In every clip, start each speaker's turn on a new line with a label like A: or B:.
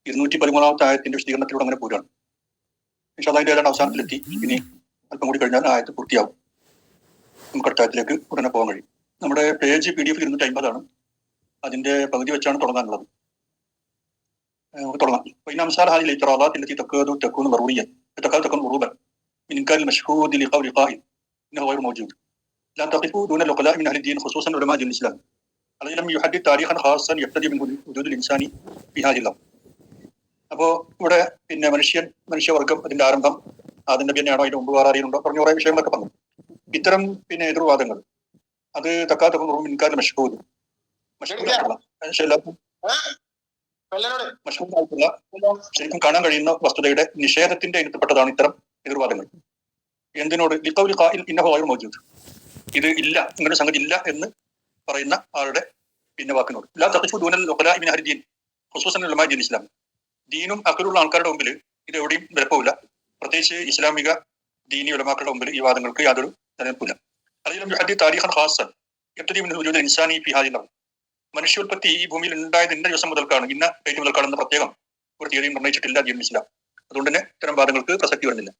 A: 213 ആയത്തിന്റെ വിശദീകരണത്തിലൂടെ അങ്ങനെ പോരാണ്. പക്ഷെ അതിന്റെ ഏതാണ്ട് അവസാനത്തിലെത്തി. ഇനി അല്പം കൂടി കഴിഞ്ഞാൽ ആയത്ത് പൂർത്തിയാവും. നമുക്ക് അടുത്ത ആയത്തിലേക്ക് ഉടനെ പോകാൻ കഴിയും. നമ്മുടെ പേജ് PDF 250 അതിന്റെ പകുതി വെച്ചാണ് തുടങ്ങാനുള്ളത്. നമുക്ക് തുടങ്ങാം. وإن هذه الاعتراضات التي تكون ضرورية تكاد تكون غروبا من إنكار المشهود لقول قائل إنه غير موجود لا تقفوا دون العقلاء من أهل الدين خصوصا علماء دين الإسلام الذي لم يحدد تاريخا خاصا يبتدي من وجود الإنسان في هذه الأرض. അപ്പോൾ ഇവിടെ മനുഷ്യവർഗം അതിന്റെ ആരംഭം അതിന്റെ തന്നെയാണോ അതിന്റെ മുമ്പ് വേറെ അറിയുന്നുണ്ടോ പറഞ്ഞ കുറെ വിഷയങ്ങളൊക്കെ പറഞ്ഞു. ഇത്തരം എതിർവാദങ്ങൾ അത് തക്കാത്ത ഇൻകാർ മഷ്ഹൂദ് ശരിക്കും കാണാൻ കഴിയുന്ന വസ്തുതയുടെ നിഷേധത്തിന്റെ ഇനത്തിൽപ്പെട്ടതാണ് ഇത്തരം എതിർവാദങ്ങൾ. എന്തിനോട് മൗജൂദ്, ഇത് ഇല്ല, ഇങ്ങനെ സംഗതി ഇല്ല എന്ന് പറയുന്ന ആളുടെ വാക്കിനോട്. ഇസ്ലാം ദീനും അക്കലുള്ള ആൾക്കാരുടെ മുമ്പിൽ ഇത് എവിടെയും വിലപ്പോവില്ല. പ്രത്യേകിച്ച് ഇസ്ലാമിക ദീനി ഉലമാക്കളുടെ മുമ്പിൽ ഈ വാദങ്ങൾക്ക് യാതൊരു നിലനിൽപ്പില്ല. മനുഷ്യോൽപ്പത്തി ഈ ഭൂമിയിൽ ഉണ്ടായത് ഇന്ന ദിവസം മുതൽക്കാണ്, ഇന്ന ഡേറ്റ് മുതൽക്കാണെന്ന് പ്രത്യേകം ഒരു തീയതിയും നിർണ്ണയിച്ചിട്ടില്ല ദീൻ ഇസ്ലാം. അതുകൊണ്ട് തന്നെ ഇത്തരം വാദങ്ങൾക്ക് പ്രസക്തി വരുന്നില്ല.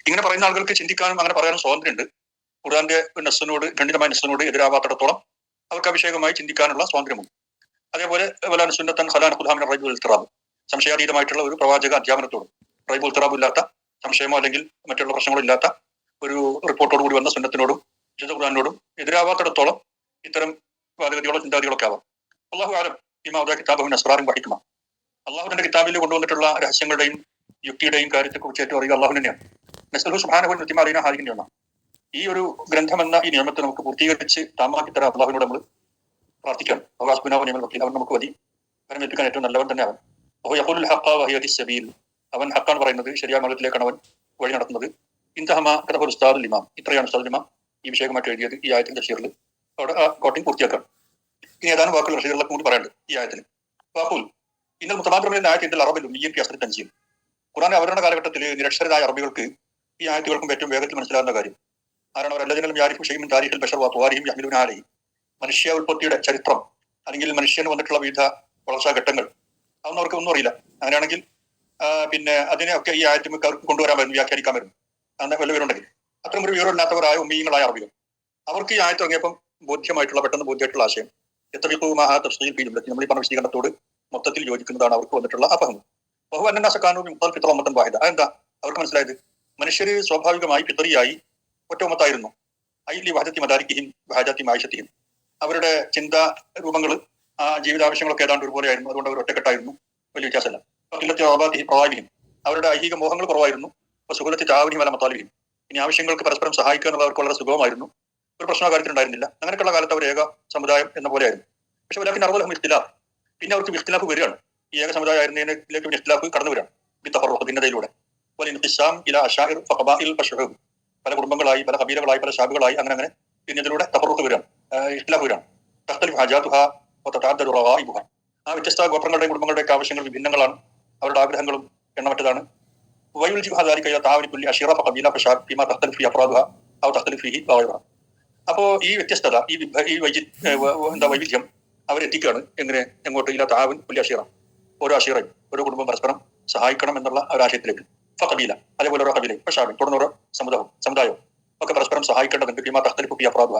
A: ഇങ്ങനെ പറയുന്ന ആളുകൾക്ക് ചിന്തിക്കാനും അങ്ങനെ പറയാനും സ്വാതന്ത്ര്യമുണ്ട്. ഖുർആന്റെ നസ്സിനോട്, ഖണ്ഡിതമായ നസ്സിനോട് എതിരാവാത്തിടത്തോളം അവർക്ക് അഭിഷേകമായി ചിന്തിക്കാനുള്ള സ്വാതന്ത്ര്യമുണ്ട്. അതേപോലെ സംശയാതീതമായിട്ടുള്ള ഒരു പ്രവാചക അധ്യാപനത്തോടും റൈബുൽ ഇൽത്തിറാബ് ഇല്ലാത്ത, സംശയമോ അല്ലെങ്കിൽ മറ്റുള്ള പ്രശ്നങ്ങളോ ഇല്ലാത്ത ഒരു റിപ്പോർട്ടോട് കൂടി വന്ന സുന്നത്തിനോടും വിശുദ്ധ ഖുർആനോടും എതിരാവാത്തിടത്തോളം ഇത്തരം വാദഗതികളോ ചിന്താഗതികളൊക്കെ ആവാം. അല്ലാഹു അഅലം ബിമാ വദഅ കിതാബഹു അസ്റാറിൻ വഹിക്മ. അള്ളാഹുവിന്റെ കിതാബിൽ കൊണ്ടുവന്നിട്ടുള്ള രഹസ്യങ്ങളുടെയും യുക്തിയുടെയും കാര്യത്തെക്കുറിച്ച് ഏറ്റവും അറിയുക അള്ളാഹു തന്നെയാണ്. നസ്അലുഹു സുബ്ഹാനഹു വ തആല ഹാദിഹിൻ നിഅമ, ഈ ഒരു ഗ്രന്ഥമെന്ന ഈ നിയമത്തെ നമുക്ക് പൂർത്തീകരിച്ച് താമാക്കി തരാൻ അള്ളാഹുവിനോട് നമ്മൾ പ്രാർത്ഥിക്കണം. അവൻ നമുക്ക് മതി, അവനെ എത്തിക്കാൻ ഏറ്റവും നല്ലവൻ തന്നെ അവൻ. അവൻ ഹക്കാണ് പറയുന്നത്, ശരിയായ മാർഗത്തിലേക്കാണ് അവൻ വഴി നടത്തുന്നത്. ഉസ്താദുൽ ഇമാം, ഇത്രയാണ് ഉസ്താദുൽ ഇമാം ഈ വിഷയമായിട്ട് എഴുതിയത് ഈ ആയത്തിന്റെ തഫ്സീറിൽ. അവിടെ ആ കോട്ടിംഗ് പൂർത്തിയാക്കാം. ഇനി ഏതാനും വാക്കുകൾ റഷീദിലൊക്കെ കൂടി പറയാനുണ്ട് ഈ ആയത്തിൽ. വാക്കുൽ ഇന്നൽ മുതമാത്രമിൽ ആയത്തിന്റെ അറബിൽ ഉമ്മയ്യൻ അസറി തൻസീം. ഖുർആൻ അവരുടെ കാലഘട്ടത്തിൽ നിരക്ഷരരായ അറബികൾക്ക് ഈ ആയത്തുകൾക്കും ഏറ്റവും വേഗത്തിൽ മനസ്സിലാകുന്ന കാര്യം ആരാണ്? അവർ എല്ലാജനും യാരിഫു ഷൈഇൻ മിൻ താരിഖിൽ ബശർ വ ത്വാരിഹിം യഹ്മിലൂന അലൈഹി. മനുഷ്യ ഉൽപ്പത്തിയുടെ ചരിത്രം അല്ലെങ്കിൽ മനുഷ്യന് വന്നിട്ടുള്ള വിവിധ വളർച്ചാ ഘട്ടങ്ങൾ അതൊന്നും അവർക്ക് ഒന്നും അറിയില്ല. അങ്ങനെയാണെങ്കിൽ അതിനെയൊക്കെ ഈ ആയത്തുമൊക്കെ അവർക്ക് കൊണ്ടുവരാൻ വരുന്നു, വ്യാഖ്യാനിക്കാൻ വരുന്നു. അങ്ങനെ വല്ലവരുണ്ടെങ്കിൽ അത്തരം ഒരു വിവരമില്ലാത്തവരായ ഉമ്മീയങ്ങളായ അറബികൾ അവർക്ക് ഈ ആയത്ത് തുടങ്ങിയപ്പം പെട്ടെന്ന് ബോധ്യമായിട്ടുള്ള ആശയം നമ്മൾ ഈ പറഞ്ഞ വിശദീകരണത്തോട് മൊത്തത്തിൽ യോജിക്കുന്നതാണ് അവർക്ക് വന്നിട്ടുള്ള അപഹം. വാഹിദ. അതെന്താ അവർക്ക് മനസ്സിലായത്? മനുഷ്യര് സ്വാഭാവികമായി ഫിത്രിയായി ഒറ്റ ഉമ്മത്തായിരുന്നു. ഐലി വഹദത്തി മദാരിക്കിഹിം വഹദത്തി മായിഷത്തിഹിം. അവരുടെ ചിന്താ രൂപങ്ങൾ, ആ ജീവിതാവശ്യങ്ങളൊക്കെ ഏതാണ്ട് ഒരുപോലെയായിരുന്നു. അതുകൊണ്ട് അവർ ഒറ്റക്കെട്ടായിരുന്നു, വലിയ വ്യത്യാസമല്ല. പ്രവാഹിയും അവരുടെ ഐഹിക മോഹങ്ങൾ കുറവായിരുന്നു. സുഖലത്തി ചാവനി വല മത്താലിഹിം. ഇനി ആവശ്യങ്ങൾക്ക് പരസ്പരം സഹായിക്കുക എന്നുള്ളത് അവർക്ക് വളരെ സുഖമായിരുന്നു. ഒരു പ്രശ്ന കാര്യത്തിലുണ്ടായിരുന്നില്ല. അങ്ങനെയൊക്കെയുള്ള കാലത്ത് അവർ ഏക സമുദായം എന്ന പോലെയായിരുന്നു. പക്ഷെ വലാക്കിൻ അറുപത് ഇഖ്തിലാഫ്, പിന്നെ അവർക്ക് ഇഖ്തിലാഫ് വരികയാണ്. ഈ ഏക സമുദായം ആയിരുന്നതിലേക്ക് ഇഖ്തിലാഫ് കടന്നു വരികയാണ്. ഭിന്നതയിലൂടെ പല കുടുംബങ്ങളായി, പല കബീലകളായി, പല ശാഖകളായി, അങ്ങനെ ഭിന്നതയിലൂടെ തഫറുഖ് വരികയാണ്, ഇഖ്തിലാഫ് വരികയാണ്. ആ വ്യത്യസ്ത ഗോത്രങ്ങളുടെയും കുടുംബങ്ങളുടെയൊക്കെ ആവശ്യങ്ങൾ വിഭിന്നങ്ങളാണ്, അവരുടെ ആഗ്രഹങ്ങളും എണ്ണമറ്റതാണ്. അപ്പോ ഈ വ്യത്യസ്തത, ഈ വൈവിധ്യം അവരെത്തിക്കുകയാണ് എങ്ങനെ? എങ്ങോട്ട്? ഇല്ല താവിൻ പുല്യ അഷീറ, ഓരോ അഷീറയും ഓരോ കുടുംബം പരസ്പരം സഹായിക്കണം എന്നുള്ള ഒരാശയത്തിലേക്ക്. കബീല, അതേപോലെ ഓരോ കബീലയും ഷാബിൻ, തുടർന്ന് ഓരോ സമുദായവും ഒക്കെ പരസ്പരം സഹായിക്കേണ്ടതുണ്ട്. ഭീമാ തഖ്തലിഫു ഫീ അഫ്റാദുഹ,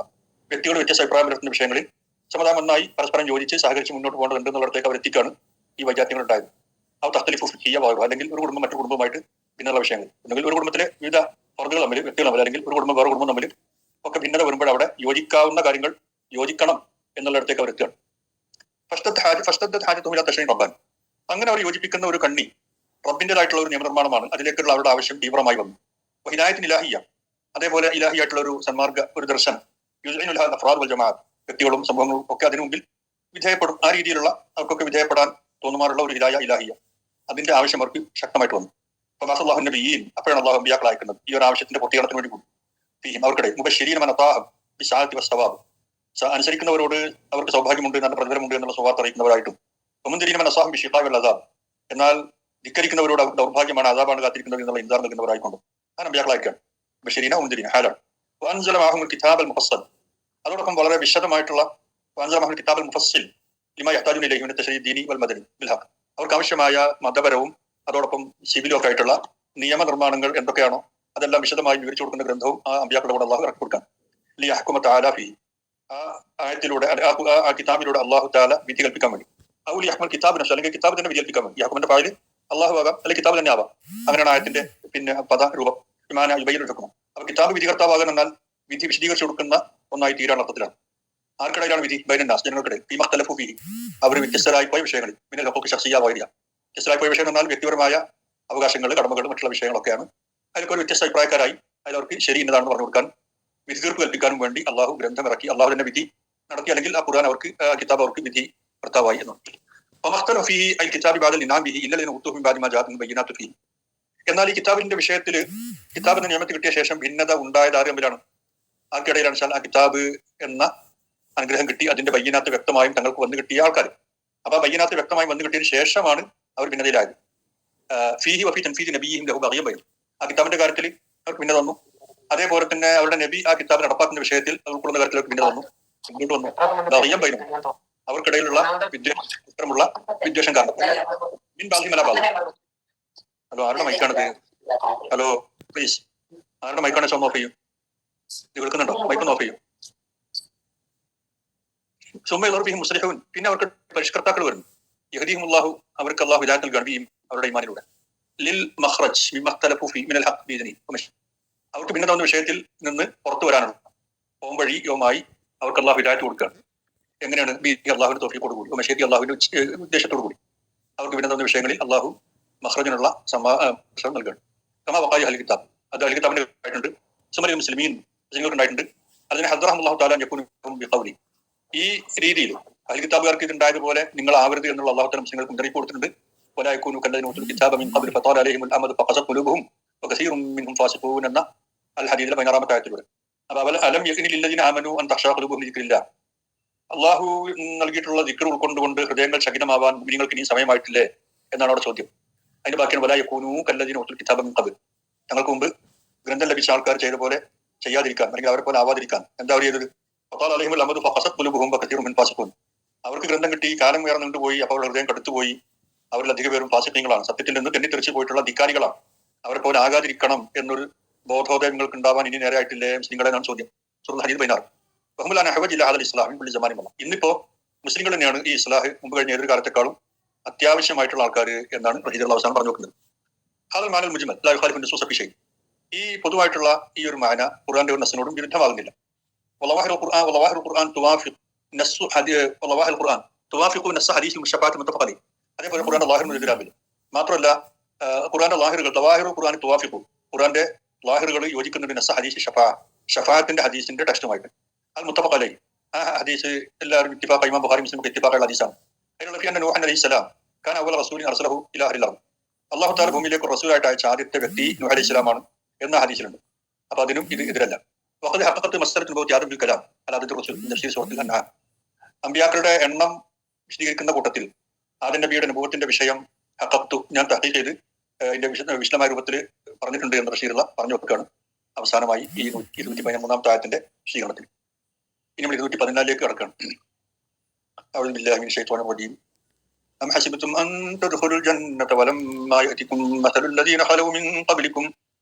A: വ്യക്തികൾ വ്യത്യസ്ത അഭിപ്രായം പുലർത്തുന്ന വിഷയങ്ങളിൽ സമുദായം ഒന്നായി പരസ്പരം യോജിച്ച് സഹകരിച്ച് മുന്നോട്ട് പോകേണ്ടതുണ്ട് എന്നുള്ളിടത്തേക്ക് അവരെത്തിക്കാണ് ഈ വൈജാത്യങ്ങൾ ഉണ്ടായത്. ആ തഖ്തലിഫു ഫീ അഫ്റാദുഹ, അല്ലെങ്കിൽ ഒരു കുടുംബം മറ്റു കുടുംബമായിട്ട് ഭിന്നുള്ള വിഷയങ്ങൾ, അല്ലെങ്കിൽ ഒരു കുടുംബത്തിലെ വിവിധ ഫർദുകൾ തമ്മിൽ, വ്യക്തികൾ തമ്മിൽ, അല്ലെങ്കിൽ ഒരു കുടുംബം വേറെ കുടുംബം തമ്മിൽ ഒക്കെ ഭിന്നത വരുമ്പോൾ അവിടെ യോജിക്കാവുന്ന കാര്യങ്ങൾ യോജിക്കണം എന്നുള്ളിടത്തേക്ക് അവരെത്തുകയാണ്. റബ്ബാൻ, അങ്ങനെ അവർ യോജിപ്പിക്കുന്ന ഒരു കണ്ണി റബ്ബിന്റേതായിട്ടുള്ള ഒരു നിയമനിർമ്മാണമാണ്. അതിലേക്കുള്ള അവരുടെ ആവശ്യം തീവ്രമായി വന്നു. ഹിദായത്തിന് ഇലാഹിയ, അതേപോലെ ഇലാഹിയായിട്ടുള്ള ഒരു സന്മാർഗ, ഒരു ദർശനം, അഫ്റാദ് വൽ ജമാഅത്ത്, വ്യക്തികളും സംഭവങ്ങളും ഒക്കെ അതിനു മുമ്പിൽ വിധേയപ്പെടും. ആ രീതിയിലുള്ള അവർക്കൊക്കെ വിധേയപ്പെടാൻ തോന്നുമാറുള്ള ഒരു ഹിദായ ഇലാഹിയ, അതിന്റെ ആവശ്യം അവർക്ക് ശക്തമായിട്ട് വന്നു. അള്ളാഹു നബിയീൻ, അപ്പോഴാണ് അള്ളാഹു അമ്പിയാക്കൾ അയക്കുന്നത് ഈ ഒരു ആവശ്യത്തിന്റെ പൂർത്തീകരണത്തിന് വേണ്ടി കൂടി. അവർക്കിടെ മുബശ്ശിരീന മൻ അതാഅഹും ബിശഅഅതി വസ്സവാബ്, അനുസരിക്കുന്നവരോട് അവർക്ക് സൗഭാഗ്യമുണ്ട്, നല്ല പ്രതിഫലമുണ്ട് എന്നുള്ള സ്വഭാവം അറിയിക്കുന്നവരായിട്ടും, വമുൻദിരീന മൻ അസാഹും ബിശിഖാഇ വൽ അദാബ്, എന്നാൽ ധിക്കരിക്കുന്നവരോട് ദൗർഭാഗ്യമാണ്, അദാബാണ് കാത്തിരിക്കുന്നത് എന്നുള്ള ഇൻസാർ നൽകുന്നവരായിക്കൊണ്ട് ആ നബിയാക്കളായിരിക്കാം. ബഷീരീന മുൻദിരീന ഹാലാണ്. വഅൻസല മഅഹുൽ കിതാബൽ മുഫസ്സൽ, അതോടൊപ്പം വളരെ വിശദമായിട്ടുള്ള വഅൻസല മഅഹുൽ കിതാബൽ മുഫസ്സിൽ, ലിമാ യഹ്താജുന ഇലൈഹി മിന തശ്രീഇ ദീനി വൽ മദനി ബിൽ ഹഖ്. അവർക്ക് ആവശ്യമായ മതപരവും അതോടൊപ്പം സിവിലും ഒക്കെ ആയിട്ടുള്ള നിയമനിർമ്മാണങ്ങൾ എന്തൊക്കെയാണോ അതെല്ലാം വിശദമായി വിവരിച്ചു കൊടുക്കുന്ന ഗ്രന്ഥവും ആ അമ്പിയാക്കളുടെ കൂടെ അള്ളാഹു ഇറക്കി കൊടുക്കാൻ. ലി യഹ്കുമ തആല ഫീ, ആ ആയത്തിലൂടെ ആ കിതാബിലൂടെ അള്ളാഹു തആല വിധി കൽപ്പിക്കാൻ വേണ്ടി. ഔലി അഹ്മൽ കിതാബ് നഫ്സ്, അല്ലെങ്കിൽ കിതാബ് തന്നെ വിധി കൽപ്പിക്കാൻ വേണ്ടി. യഹ്കുമിന്റെ ഫായില് അള്ളാഹു ആകാം, അല്ലെങ്കിൽ കിതാബ് തന്നെ ആവാം. അങ്ങനെയാണ് ആയത്തിന്റെ പദ രൂപം. ഇമാന യുബയ്യിനു ലക്കും. അപ്പൊ കിതാബ് വിധികർത്താവാകാൻ എന്നാൽ വിധി വിശദീകരിച്ചു കൊടുക്കുന്ന ഒന്നായി തീരാൻ അർത്ഥത്തിലാണ്. ആർക്കിടയിലാണ് വിധി? ബൈനന്നാസ്, ജനങ്ങൾക്കിടയിൽ. ഫീ മഖ്തലഫു ഫീഹി, അവർ വ്യത്യസ്തരായി പോയ വിഷയങ്ങളിൽ. മിനൽ ഹുഖൂഖി ശഖ്സിയ്യ വഗൈരിഹ, വ്യത്യസ്തരായി പോയ വിഷയം എന്നാൽ വ്യക്തിപരമായ അവകാശങ്ങൾ, കടമകൾ, മറ്റുള്ള വിഷയങ്ങളൊക്കെയാണ്. അതിലൊക്കെ ഒരു വ്യത്യസ്ത അഭിപ്രായക്കാരായി അതിലവർക്ക് ശരി എന്നതാണെന്ന് പറഞ്ഞു കൊടുക്കാൻ, വിധി തീർപ്പ് കൽപ്പിക്കാനും വേണ്ടി അള്ളാഹു ഗ്രന്ഥം ഇറക്കി. അള്ളാഹു തന്നെ വിധി നടത്തി, അല്ലെങ്കിൽ ആ ഖുർആൻ അവർക്ക്, കിതാബ് അവർക്ക് വിധി കർത്താവായി എന്നുണ്ട്. എന്നാൽ ഈ കിതാബിന്റെ വിഷയത്തിൽ കിതാബിന്റെ നിയമത്തിൽ കിട്ടിയ ശേഷം ഭിന്നത ഉണ്ടായത് ആര് തമ്മിലാണ്? ആർക്കിടയിലാണ്? ആ കിതാബ് എന്ന അനുഗ്രഹം കിട്ടി, അതിന്റെ ബയ്യനാത്ത് വ്യക്തമായും തങ്ങൾക്ക് വന്നു കിട്ടിയ ആൾക്കാർ. അപ്പൊ ആ ബയ്യനാത്ത് വ്യക്തമായും വന്നു കിട്ടിയതിന് ശേഷമാണ് അവർ ഭിന്നതയിലായത്. ഫീഹി വഫീ തൻഫീദി നബിയിഹിം ലഹു ബഗയ്യൻ ബൈനഹും, ആ കിതാബിന്റെ കാര്യത്തിൽ അവർക്ക് ഭിന്നത വന്നു. അതേപോലെ തന്നെ അവരുടെ നബി ആ കിതാബ് നടപ്പാക്കുന്ന വിഷയത്തിൽ ഉൾക്കൊള്ളുന്ന കാര്യത്തിലേക്ക് ഭിന്നത വന്നു. ഇങ്ങോട്ട് വന്നു ബഗയ്യൻ ബൈനഹും, അവർക്കിടയിലുള്ള വിദ്വേഷമുള്ള വിദ്വേഷം കാരണം. മിൻ ബാദിഹിം അലാ ബാദ്. ഹലോ, ആരുടെ മൈക്കാണിത്? ഹലോ പ്ലീസ്, ആരുടെ മൈക്കാണ്? ഒന്ന് ഓഫ് ചെയ്യും. ഇത് കേൾക്കുന്നുണ്ടോ? മൈക്കൊന്ന് ഓഫ് ചെയ്യും. സുമ്മ മുസ്ലിഹൂൻ, പിന്നെ അവർക്ക് പരിഷ്കർത്താക്കൾ വരുന്നു. യഹ്ദിഹിം അല്ലാഹു, അവർക്ക് അല്ലാഹു ഹിദായത്ത് നൽകുകയാണ് അവരുടെ ഈമാനിലൂടെ. ലിൽ മഖ്റജ് മിമ്മഖ്തലഫു ഫീ മിനൽ ഹഖ് ബിഇദ്നിഹി, അവർക്ക് ഭിന്നത വന്ന വിഷയത്തിൽ നിന്ന് പുറത്തു വരാനാണ് പോംവഴിയുമായി അവർക്ക് അല്ലാഹു ഹിദായത്ത് കൊടുക്കുകയാണ്. എങ്ങനെയാണ്? അള്ളാഹുവിന്റെ തൗഫീഖോട് കൂടി, മശീഅത്തി അള്ളാഹുവിന്റെ ഉദ്ദേശത്തോടു കൂടി അവർക്ക് ഭിന്നത വന്ന വിഷയങ്ങളിൽ അള്ളാഹു മഖ്റജിനുള്ള അവസരം നൽകുകയാണ്. കമാ വഖാഇ അഹ്ലി കിതാബ്, അത് അഹ്ലി കിതാബിന്റെ ഉണ്ടായിട്ടുണ്ട്. സുമരി മുസ്ലിമീൻ, മുസ്ലിങ്ങൾക്ക് ഉണ്ടായിട്ടുണ്ട്. അതിനെ ഹദ്റഹും അല്ലാഹു തആല യകൂനു ബിഖൗലി, ഈ രീതിയിൽ അഹ്ലി കിതാബുകാർക്ക് ഇതുണ്ടായതുപോലെ നിങ്ങൾ ആവരുത് എന്നുള്ള അല്ലാഹു തആല മുസ്ലിങ്ങൾക്ക് മുന്നറിയിപ്പ് കൊടുത്തിട്ടുണ്ട്. വലാ യകൂനു കല്ലദീന ഊതുൽ കിതാബ മിൻ ഖബ്ലി ഫതല അലൈഹിമുൽ അമദു ഫഖസത് ഖുലൂബുഹും വകസീറും മിൻഹും ഫാസിഖൂൻ എന്ന അൽ ഹദീദിലെ 16-ാമത്തെ ആയത്തിലൂടെ. അപ്പൊ അലം യഖ്നി ലില്ലദീന ആമനു അൻ തഖ്ശാ ഖുലൂബുഹും ലിദിക്രില്ലാഹ്, അള്ളാഹു നൽകിയിട്ടുള്ള ദിക്ർ ഉൾക്കൊണ്ടുകൊണ്ട് ഹൃദയങ്ങൾ ശകിനമാവാൻ മുഅ്മിനീങ്ങൾക്ക് ഇനിയും സമയമായിട്ടില്ലേ എന്നാണ് അവിടെ ചോദ്യം. അതിന്റെ ബാക്കിയാണ് വലാ യകൂനു കല്ലദീന ഊതുൽ കിതാബ മിൻ ഖബ്ൽ, തങ്ങൾക്ക് മുമ്പ് ഗ്രന്ഥം ലഭിച്ച ആൾക്കാർ ചെയ്ത പോലെ ചെയ്യാതിരിക്കാൻ, അല്ലെങ്കിൽ അവരെ പോലെ ആവാതിരിക്കാൻ എന്താ അവർ ചെയ്തത്? ഫതല അലൈഹിമുൽ അമദു ഫഖസത് ഖുലൂബുഹും വകസീറും മിൻഹും ഫാസിഖൂൻ, അവർക്ക് ഗ്രന്ഥം കിട്ടി, കാലം വേറെ നീണ്ടുപോയി, അപ്പോൾ ഹൃദയം കടുത്തുപോയി, അവരിൽ അധിക പേരും ഫാസിഖീങ്ങളാണ്, സത്യത്തിൽ നിന്ന് തെന്നിത്തെറിച്ച് പോയിട്ടുള്ള ധിക്കാരികളാണ്, അവരെ പോലെ ആകാതിരിക്കണം എന്നൊരു ബോധോദയം നിങ്ങൾക്ക് ഉണ്ടാവാൻ ഇനി നേരെ ആയിട്ടില്ലേ മുസ്ലിങ്ങളെ എന്നാണ് ചോദ്യം. സൂറത്തുൽ ഹദീദ് 16. ബഹുമുലാന ഹവജ് ഇലാ ഹദൽ ഇസ്ലാഹി കുല്ലി സമാനിൻ വല്ല, ഇന്നിപ്പോ മുസ്ലിങ്ങൾ തന്നെയാണ് ഈ ഇസ്ലാഹ് മുമ്പ് കഴിഞ്ഞ ഏതൊരു കാലത്തെക്കാളും അത്യാവശ്യമായിട്ടുള്ള ആൾക്കാർ എന്നാണ് റഹീദുൽ അവസാനം പറഞ്ഞു നോക്കുന്നത്. ഹാദൽ മാനൽ മുജ്മൽ ലാ യുഖാലിഫു നസൂസ ഫീ ഷൈ, ഈ പൊതുവായിട്ടുള്ള ഈ ഒരു മാന ഖുർആന്റെ ഒരു നസ്സിനോടും വിരുദ്ധമാകുന്നില്ല. വളവാഹിറുൽ ഖുർആൻ തുവാഫിഖ് നസ്സു വളവാഹിറുൽ ഖുർആൻ തുവാഫിഖു നസ്സ ഹദീസിൽ മുശഫാത്ത് മുത്തഫഖ് അലൈഹി, അതേപോലെ ഖുർആന്റെ ലാഹിറുൽ എതിരാബിൽ മാത്രമല്ല, ഖുർആന്റെ ലാഹിറുകൾ തവാഹിറുൽ ഖുർആൻ തുവാഫിഖു, ഖുർആന്റെ ലാഹിറുകൾ യോജിക്കുന്നുണ്ട് നസ്സ ഹദീസ് ഷഫാഅത്തിന്റെ ഹദീസിന്റെ ടെക്സ്റ്റുമായിട്ട്. അൽ മുത്തഫഖ് അലൈഹി, ആ ഹദീസ് എല്ലാവരും ഇത്തിഫാഖ്, ഇമാം ബുഖാരി മുസ്ലിം ഇത്തിഫാഖുള്ള ഹദീസാണ്. അതിനുള്ള ഫിഅന്ന നൂഹ് അലൈഹിസ്സലാം കാന അവ്വല റസൂലിൻ അർസലഹു ഇലാ അഹ്ലിൽ അർദ്, അല്ലാഹു തആല ഭൂമിയിലേക്ക് റസൂലായിട്ട് അയച്ച ആദ്യത്തെ വ്യക്തി നൂഹ് അലൈഹിസ്സലാമാണ് എന്ന ഹദീസിലുണ്ട്. അപ്പൊ അതിനും ഇത് എതിരല്ല. വഖദ് ഹഖഖത്ത് മസ്അലത്തുൽ മൗത്ത് യാദുൽ കലാം അലാ അദദ് റസൂൽ തഫ്സീർ സൂറത്തുൽ അൻആം, അമ്പിയാക്കളുടെ എണ്ണം വിശദീകരിക്കുന്ന കൂട്ടത്തിൽ ആദം നബിയുടെ നബുവത്തിന്റെ വിഷയം ഹഖഖത്തു, ഞാൻ തഹ്ഖീഖ് ചെയ്ത് ഇതിന്റെ വിശദമായ രൂപത്തിൽ പറഞ്ഞിട്ടുണ്ട് എന്ന് റഷീദുള്ള പറഞ്ഞു വെക്കുകയാണ്. അവസാനമായി ഈ 213-ാമത്തെ ആയത്തിന്റെ വിശദീകരണത്തിൽ ഇനി നമ്മൾ 214-ലേക്ക് കടക്കുകയാണ്. അഊദു ബില്ലാഹി മിനശ് ശൈത്വാനിർ റജീം. أم حسبتم أن تدخلوا الجنة ولما يأتكم مثل الذين خلوا من قبلكم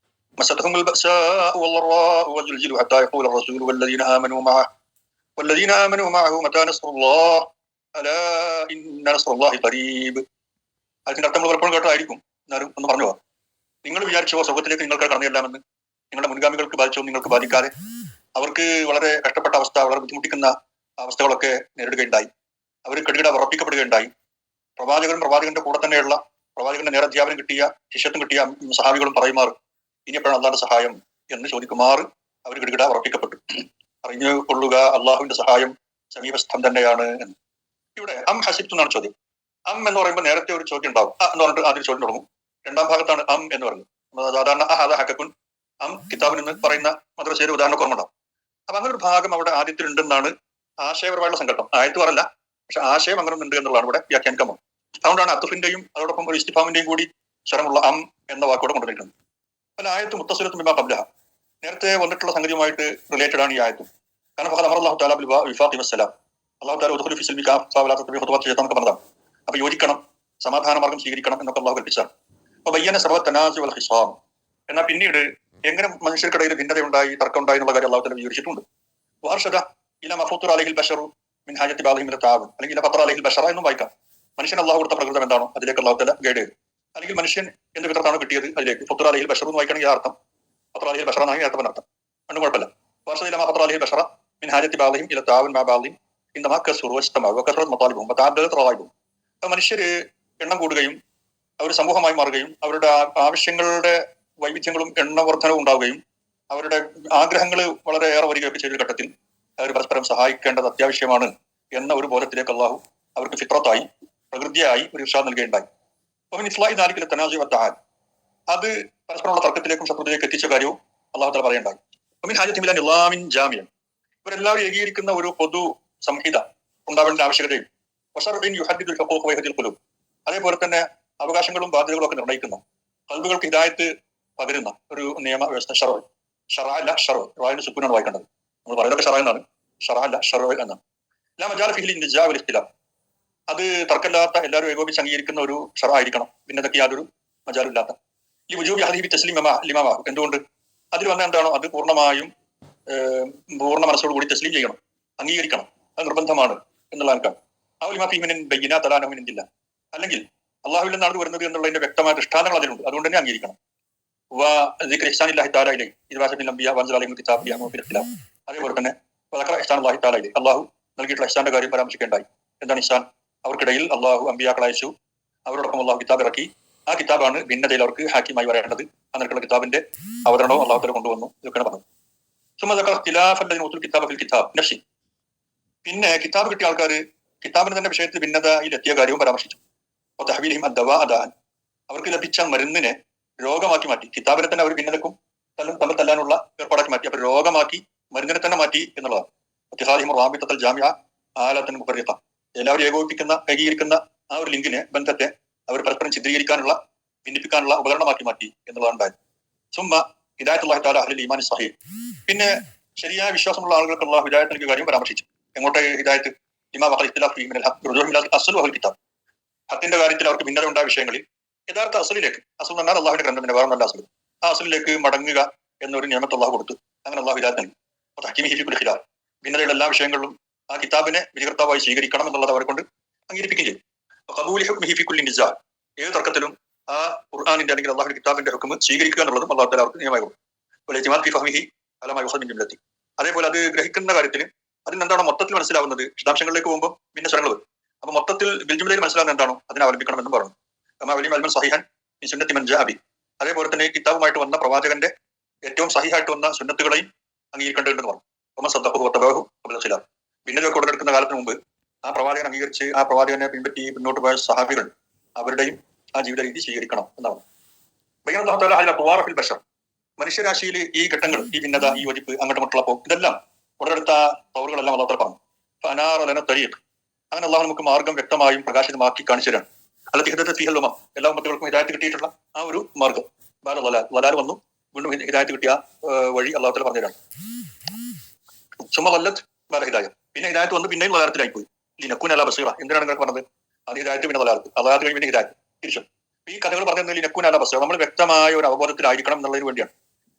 A: مستهم البأساء والضراء والزلزلوا حتى يقول الرسول والذين آمنوا معه متى نصر الله ألا إن نصر الله قريب. അതിന്റെ അർത്ഥം നമ്മൾ പലപ്പോഴും കേട്ടായിരിക്കും, എന്നാലും ഒന്ന് പറഞ്ഞു പോവാം. നിങ്ങൾ വിചാരിച്ചോ സ്വർഗത്തിലേക്ക് നിങ്ങൾക്ക് കടന്നില്ലാമെന്ന്? നിങ്ങളുടെ മുൻഗാമികൾക്ക് ബാധിച്ചോ നിങ്ങൾക്ക് ബാധിക്കാതെ അവർക്ക് വളരെ കഷ്ടപ്പെട്ട അവസ്ഥ, വളരെ ബുദ്ധിമുട്ടിക്കുന്ന അവസ്ഥകളൊക്കെ നേരിടുകയുണ്ടായി. അവർ കെടുകിട ഉറപ്പിക്കപ്പെടുകയുണ്ടായി. പ്രവാചകന്റെ കൂടെ തന്നെയുള്ള പ്രവാചകന്റെ നേരധ്യാപനം കിട്ടിയ ശിഷ്യത്വം കിട്ടിയ സഹാബികളും പറയുമാർ ഇനി എപ്പോഴാണ് അള്ളാഹുന്റെ സഹായം എന്ന് ചോദിക്കുമാർ അവർ കിടുകിട ഉറപ്പിക്കപ്പെട്ടു. അറിഞ്ഞു കൊള്ളുക, അള്ളാഹുവിന്റെ സഹായം സമീപസ്ഥം തന്നെയാണ് എന്ന്. ഇവിടെ അം ഹസിബ്തു എന്നാണ് ചോദ്യം. അം എന്ന് പറയുമ്പോൾ നേരത്തെ ഒരു ചോദ്യം ഉണ്ടാവും, എന്ന് പറഞ്ഞിട്ട് ആദ്യം ചോദ്യം തുടങ്ങും. രണ്ടാം ഭാഗത്താണ് അം എന്ന് പറയുന്നത്. സാധാരണ ഹക്കക്കുൻ അം കിതാബിൽ നിന്ന് പറയുന്ന മദ്രസയിലെ ഉദാഹരണ ഓർമ്മണ്ടാവും. അപ്പൊ അങ്ങനെ ഒരു ഭാഗം അവിടെ ആദ്യത്തിലുണ്ടെന്നാണ് ആശയപരമായുള്ള സങ്കല്പം. ആയത്ത് പറയല്ല, പക്ഷെ ആശയം അങ്ങനെ ഉണ്ട് എന്നുള്ളതാണ് ഇവിടെ വ്യാഖ്യാനിക്കാൻ പോകുന്നത്. അതുകൊണ്ടാണ് അത്തുഫിന്റെയും അതോടൊപ്പം ഒരു ഇസ്തിഫാമിന്റെയും കൂടി സ്വരമുള്ള അം എന്ന വാക്കോടെ കൊണ്ടുവന്നിട്ടുണ്ട്. അല്ല, ആയത്ത് മുത്തസിലത്തും ബിമാ ഖബ്ലഹ, നേരത്തെ വന്നിട്ടുള്ള സംഗതിയുമായിട്ട് റിലേറ്റഡ് ആണ് ഈ ആയത്തും. കാരണം ഫഖദ് അമറ അല്ലാഹു തആല ബിൽ വിഫാഖി വസ്സലാം, അള്ളാഹു താല ഉദ്ഖുലൂ ഫീ സിൽമി കാഫ വലാ തത്തബിഉ ഖുതുവാത്തി ശൈത്താൻ എന്നൊക്കെ പറഞ്ഞതാണ്. അപ്പൊ യോജിക്കണം, സമാധാന മാർഗം സ്വീകരിക്കണം എന്നൊക്കെ അള്ളാഹു കൽപ്പിച്ചാണ്. അപ്പൊ ബയ്യന സർവ്വ തനാസു വൽ ഖിസാം. എന്നാൽ പിന്നീട് എങ്ങനെ മനുഷ്യർക്കിടയിൽ ഭിന്നതയുണ്ടായി, തർക്കമുണ്ടായി എന്നുള്ള കാര്യം അള്ളാഹു താല വിവരിച്ചിട്ടുണ്ട്. വാർഷദ ഇല മഫൂത്തുർ അലൈഹിൽ ബശറു മിൻ ഹാജത്തി ബഅദിഹിം ഇല തആവുൻ, അല്ലെങ്കിൽ ഇല ഫത്തറ അലൈഹിൽ ബശറ എന്നും വായിക്കാം. മനുഷ്യൻ അള്ളാഹു കൊടുത്ത പ്രകൃതം എന്താണോ അതിലേക്ക് അള്ളാഹു താല ഗൈഡ് ചെയ്തു. അല്ലെങ്കിൽ മനുഷ്യൻ എന്ത് വിധത്താണോ കിട്ടിയത് അതിലേക്ക് ഫത്തുർ അലൈഹിൽ ബശറു എന്ന് വായിക്കണമെങ്കിൽ അർത്ഥം ഫത്തറ അലൈഹിൽ ബശറ എന്നാണ് അർത്ഥം. ഒന്നും കുഴപ്പമില്ല. വാർഷദ ഇല ഫത്തറ അലൈഹിൽ ബശറ മിൻ ഹാജത്തി ബഅദിഹിം ഇല തആവുൻ മഅ ബഅദിഹിം ഇന്നമാ കസറു വസ്തമഉ വകസറത് മതാലിബുഹും വതഅദ്ദദത് റവായിബുഹും. മനുഷ്യര് എണ്ണം കൂടുകയും അവർ സമൂഹമായി മാറുകയും അവരുടെ ആവശ്യങ്ങളുടെ വൈവിധ്യങ്ങളും എണ്ണവർദ്ധനവും ഉണ്ടാവുകയും അവരുടെ ആഗ്രഹങ്ങൾ വളരെ ഏറെ വരികയൊക്കെ ചെയ്ത ഘട്ടത്തിൽ അവർ പരസ്പരം സഹായിക്കേണ്ടത് അത്യാവശ്യമാണ് എന്ന ഒരു ബോധത്തിലേക്ക് അള്ളാഹു അവർക്ക് ഫിത്രത്തായി, പ്രകൃതിയായി ഒരു ഇർഷാദ് നൽകുകയുണ്ടായി. അത് പരസ്പരമുള്ള തർക്കത്തിലേക്കും ശത്രുതയിലേക്ക് എത്തിച്ച കാര്യവും അള്ളാഹു തആല പറയുണ്ടായി. ഇവരെല്ലാവരും ഏകീകരിക്കുന്ന ഒരു പൊതു സംഹിത ഉണ്ടാവേണ്ട ആവശ്യകതയും അതേപോലെ തന്നെ അവകാശങ്ങളും ബാധ്യതകളും ഒക്കെ നിർണ്ണയിക്കുന്ന, ഖൽബുകൾക്ക് ഹിദായത്ത് പകരുന്ന ഒരു നിയമ വ്യവസ്ഥ ഷറഅ അല്ല ഷറഅ്. റായിന് സുക്കൂനാണ് വായിക്കേണ്ടത്. നമ്മൾ പറയുന്നതൊക്കെ ഷറഅ എന്നാണ്, ഷറഅ അല്ല ഷറഅ് എന്നാണ്. ലാ മജാല ഫീഹിൽ നിസാ വൽ ഇഖ്തിലാഫ്. അത് തർക്കമില്ലാത്ത എല്ലാവരും ഏകോപിച്ച് അംഗീകരിക്കുന്ന ഒരു ഷറഅ ആയിരിക്കണം. ഭിന്നതയ്ക്ക് യാതൊരു മജാലില്ലാത്ത. ഈ വുജൂബി ഹദീബി തസ്ലീം ലിമാ. എന്തുകൊണ്ട് അതിൽ വന്ന എന്താണോ അത് പൂർണ്ണമായും പൂർണ്ണ മനസ്സോട് കൂടി തസ്ലീം ചെയ്യണം, അംഗീകരിക്കണം. അത് നിർബന്ധമാണ് എന്നുള്ള ആൾക്കാണ്. അല്ലെങ്കിൽ അള്ളാഹുവിൽ നിന്നാണ് വരുന്നത് എന്നുള്ളതിന്റെ വ്യക്തമായ ദൃഷ്ടാന്തങ്ങൾ അതിലുണ്ട്. അതുകൊണ്ട് തന്നെ അംഗീകരിക്കണം. അതേപോലെ തന്നെ അള്ളാഹു നൽകിയിട്ടുള്ള ഇഹ്സാന്റെ കാര്യം പരാമർശിക്കേണ്ടായി. എന്താണ് ഇഹ്സാൻ? അവർക്കിടയിൽ അള്ളാഹു അമ്പിയാക്കൾ അയച്ചു, അവരോടൊപ്പം അള്ളാഹു കിതാബ് ഇറക്കി. ആ കിതാബാണ് ഭിന്നതയിൽ അവർക്ക് ഹാക്കിമായി വരേണ്ടത്. അന്നിട്ടുള്ള കിതാബിന്റെ അവതരണവും അള്ളാഹു തആല കൊണ്ടുവന്നു. ഇതൊക്കെയാണ് പറഞ്ഞത്. പിന്നെ കിതാബ് കിട്ടിയ ആൾക്കാർ കിതാബിന് തന്നെ വിഷയത്തിൽ ഭിന്നതയിൽ എത്തിയ കാര്യവും പരാമർശിച്ചു. അവർക്ക് ലഭിച്ച മരുന്നിനെ രോഗമാക്കി മാറ്റി. കിതാബിനെ തന്നെ അവർ ഭിന്നതക്കും തമ്മിൽ തല്ലാനുള്ള ഏർപ്പാടാക്കി മാറ്റി. അവർ രോഗമാക്കി മരുന്നിനെ തന്നെ മാറ്റി എന്നുള്ളതാണ്. എല്ലാവരും ഏകീകരിക്കുന്ന ആ ഒരു ലിങ്കിനെ, ബന്ധത്തെ അവർ പരസ്പരം ചിത്രീകരിക്കാനുള്ള, ഭിന്നിപ്പിക്കാനുള്ള ഉപകരണമാക്കി മാറ്റി എന്നുള്ളതാണ് ഉണ്ടായത്. സുമ്മ ഹിദായത്തുല്ലാഹി തആല അഹ്ലിൽ ഈമാൻ സ്വഹീഹ്. പിന്നെ ശരിയായ വിശ്വാസമുള്ള ആളുകൾക്ക് അല്ലാഹു ഹിദായത്ത് നൽകിയ കാര്യം പരാമർശിച്ചു. എങ്ങോട്ട് ഹിദായത്ത്? ലിമാ വഖഅ ഇഖ്തിലാഫ് ഫീഹി മിനൽ ഹഖ് റുജൂഉ ഇലാ അസ്ൽ വഹുൽ കിതാബ്. ഹഖിന്റെ കാര്യത്തിൽ അവർക്ക് ഭിന്നത ഉണ്ടായ വിഷയങ്ങളിൽ യഥാർത്ഥ അസലിലേക്ക്, അസൽ എന്നാൽ അള്ളാഹുവിന്റെ ഗ്രന്ഥത്തിന്റെ വേറെ നല്ല അസൽ, ആ അസലിലേക്ക് മടങ്ങുക എന്നൊരു നിയമത്തെ അള്ളാഹു കൊടുത്തു. അങ്ങനെ അള്ളാഹു ഹിദായത്ത് നൽകി. ഖിലാഫ്, ഭിന്നതയുള്ള എല്ലാ വിഷയങ്ങളിലും ആ കിതാബിനെ വിധികർത്താവായി സ്വീകരിക്കണം എന്നുള്ളത് അവരെ കൊണ്ട് അംഗീകരിപ്പിക്കുകയും ചെയ്തു. ഏത് തർക്കത്തിലും ആ ഖുർആനിന്റെ അല്ലെങ്കിൽ അള്ളാഹുവിന്റെ കിതാബിന്റെ ഹുക്മ് സ്വീകരിക്കുക എന്നുള്ളതും അള്ളാഹു തആല അവർക്ക് നിയമമായി കൊടുത്തു. അതേപോലെ അത് ഗ്രഹിക്കുന്ന കാര്യത്തിൽ അതിന് എന്താണോ മൊത്തത്തിൽ മനസ്സിലാവുന്നത്, വിശദാംശങ്ങളിലേക്ക് പോകുമ്പോൾ ഭിന്ന സ്വരങ്ങൾ വരും. അപ്പൊ മൊത്തത്തിൽ ബിൽജുമിലേക്ക് മനസ്സിലാവുന്ന എന്താണോ അതിനെ അവലംബിക്കണമെന്നും പറഞ്ഞു. അതേപോലെ തന്നെ ഈ കിതാബുമായിട്ട് വന്ന പ്രവാചകന്റെ ഏറ്റവും സഹിഹായിട്ട് വന്ന സുന്നത്തുകളെയും അംഗീകരിക്കേണ്ടതുണ്ടെന്ന് പറഞ്ഞു. ഭിന്നതയൊക്കെ ഉടലെടുക്കുന്ന കാലത്തിന് മുമ്പ് ആ പ്രവാചകൻ അംഗീകരിച്ച് ആ പ്രവാചകനെ പിൻപറ്റി മുന്നോട്ട് പോയ സഹാബികൾ അവരുടെയും ആ ജീവിത രീതി സ്വീകരിക്കണം എന്നാണ്. മനുഷ്യരാശിയിൽ ഈ ഘട്ടങ്ങൾ, ഈ ഭിന്നത, ഈ യോജിപ്പ്, അങ്ങോട്ടും ഇങ്ങോട്ടുള്ള ഇതെല്ലാം ഉടലെടുത്ത പവറുകളെല്ലാം അള്ളാഹു പറഞ്ഞു. അങ്ങനെ അള്ളാഹു നമുക്ക് മാർഗം വ്യക്തമായും പ്രകാശിതമാക്കി കാണിച്ചു തരാണ്. എല്ലാ ഉമ്മത്തുകൾക്കും ഹിദായത്ത് കിട്ടിയിട്ടുള്ള ആ ഒരു മാർഗം. ലലാൽ വന്നു, വീണ്ടും ഹിദായത്ത് കിട്ടിയ വഴി അള്ളാഹു തആല പറഞ്ഞു തരാണ്. പിന്നെ ഹിദായത്ത് വന്ന് പിന്നെയും ലലാലത്തിലായി പോയി. ലിനക്കൂന അലാ ബസീറ. എന്തിനാണ് നിങ്ങൾ പറഞ്ഞത്? അത് ഹിദായത്ത് പിന്നെ ലലാലത്ത്, ലലാലത്ത് കഴിഞ്ഞ് പിന്നെ ഹിദായത്ത് തിരിച്ചു. ഈ കഥകൾ പറഞ്ഞത് ലിനക്കൂന അലാ ബസീറ, നമ്മൾ വ്യക്തമായ ഒരു അവബോധത്തിലായിരിക്കണം എന്നുള്ളതിന് വേണ്ടിയാണ്.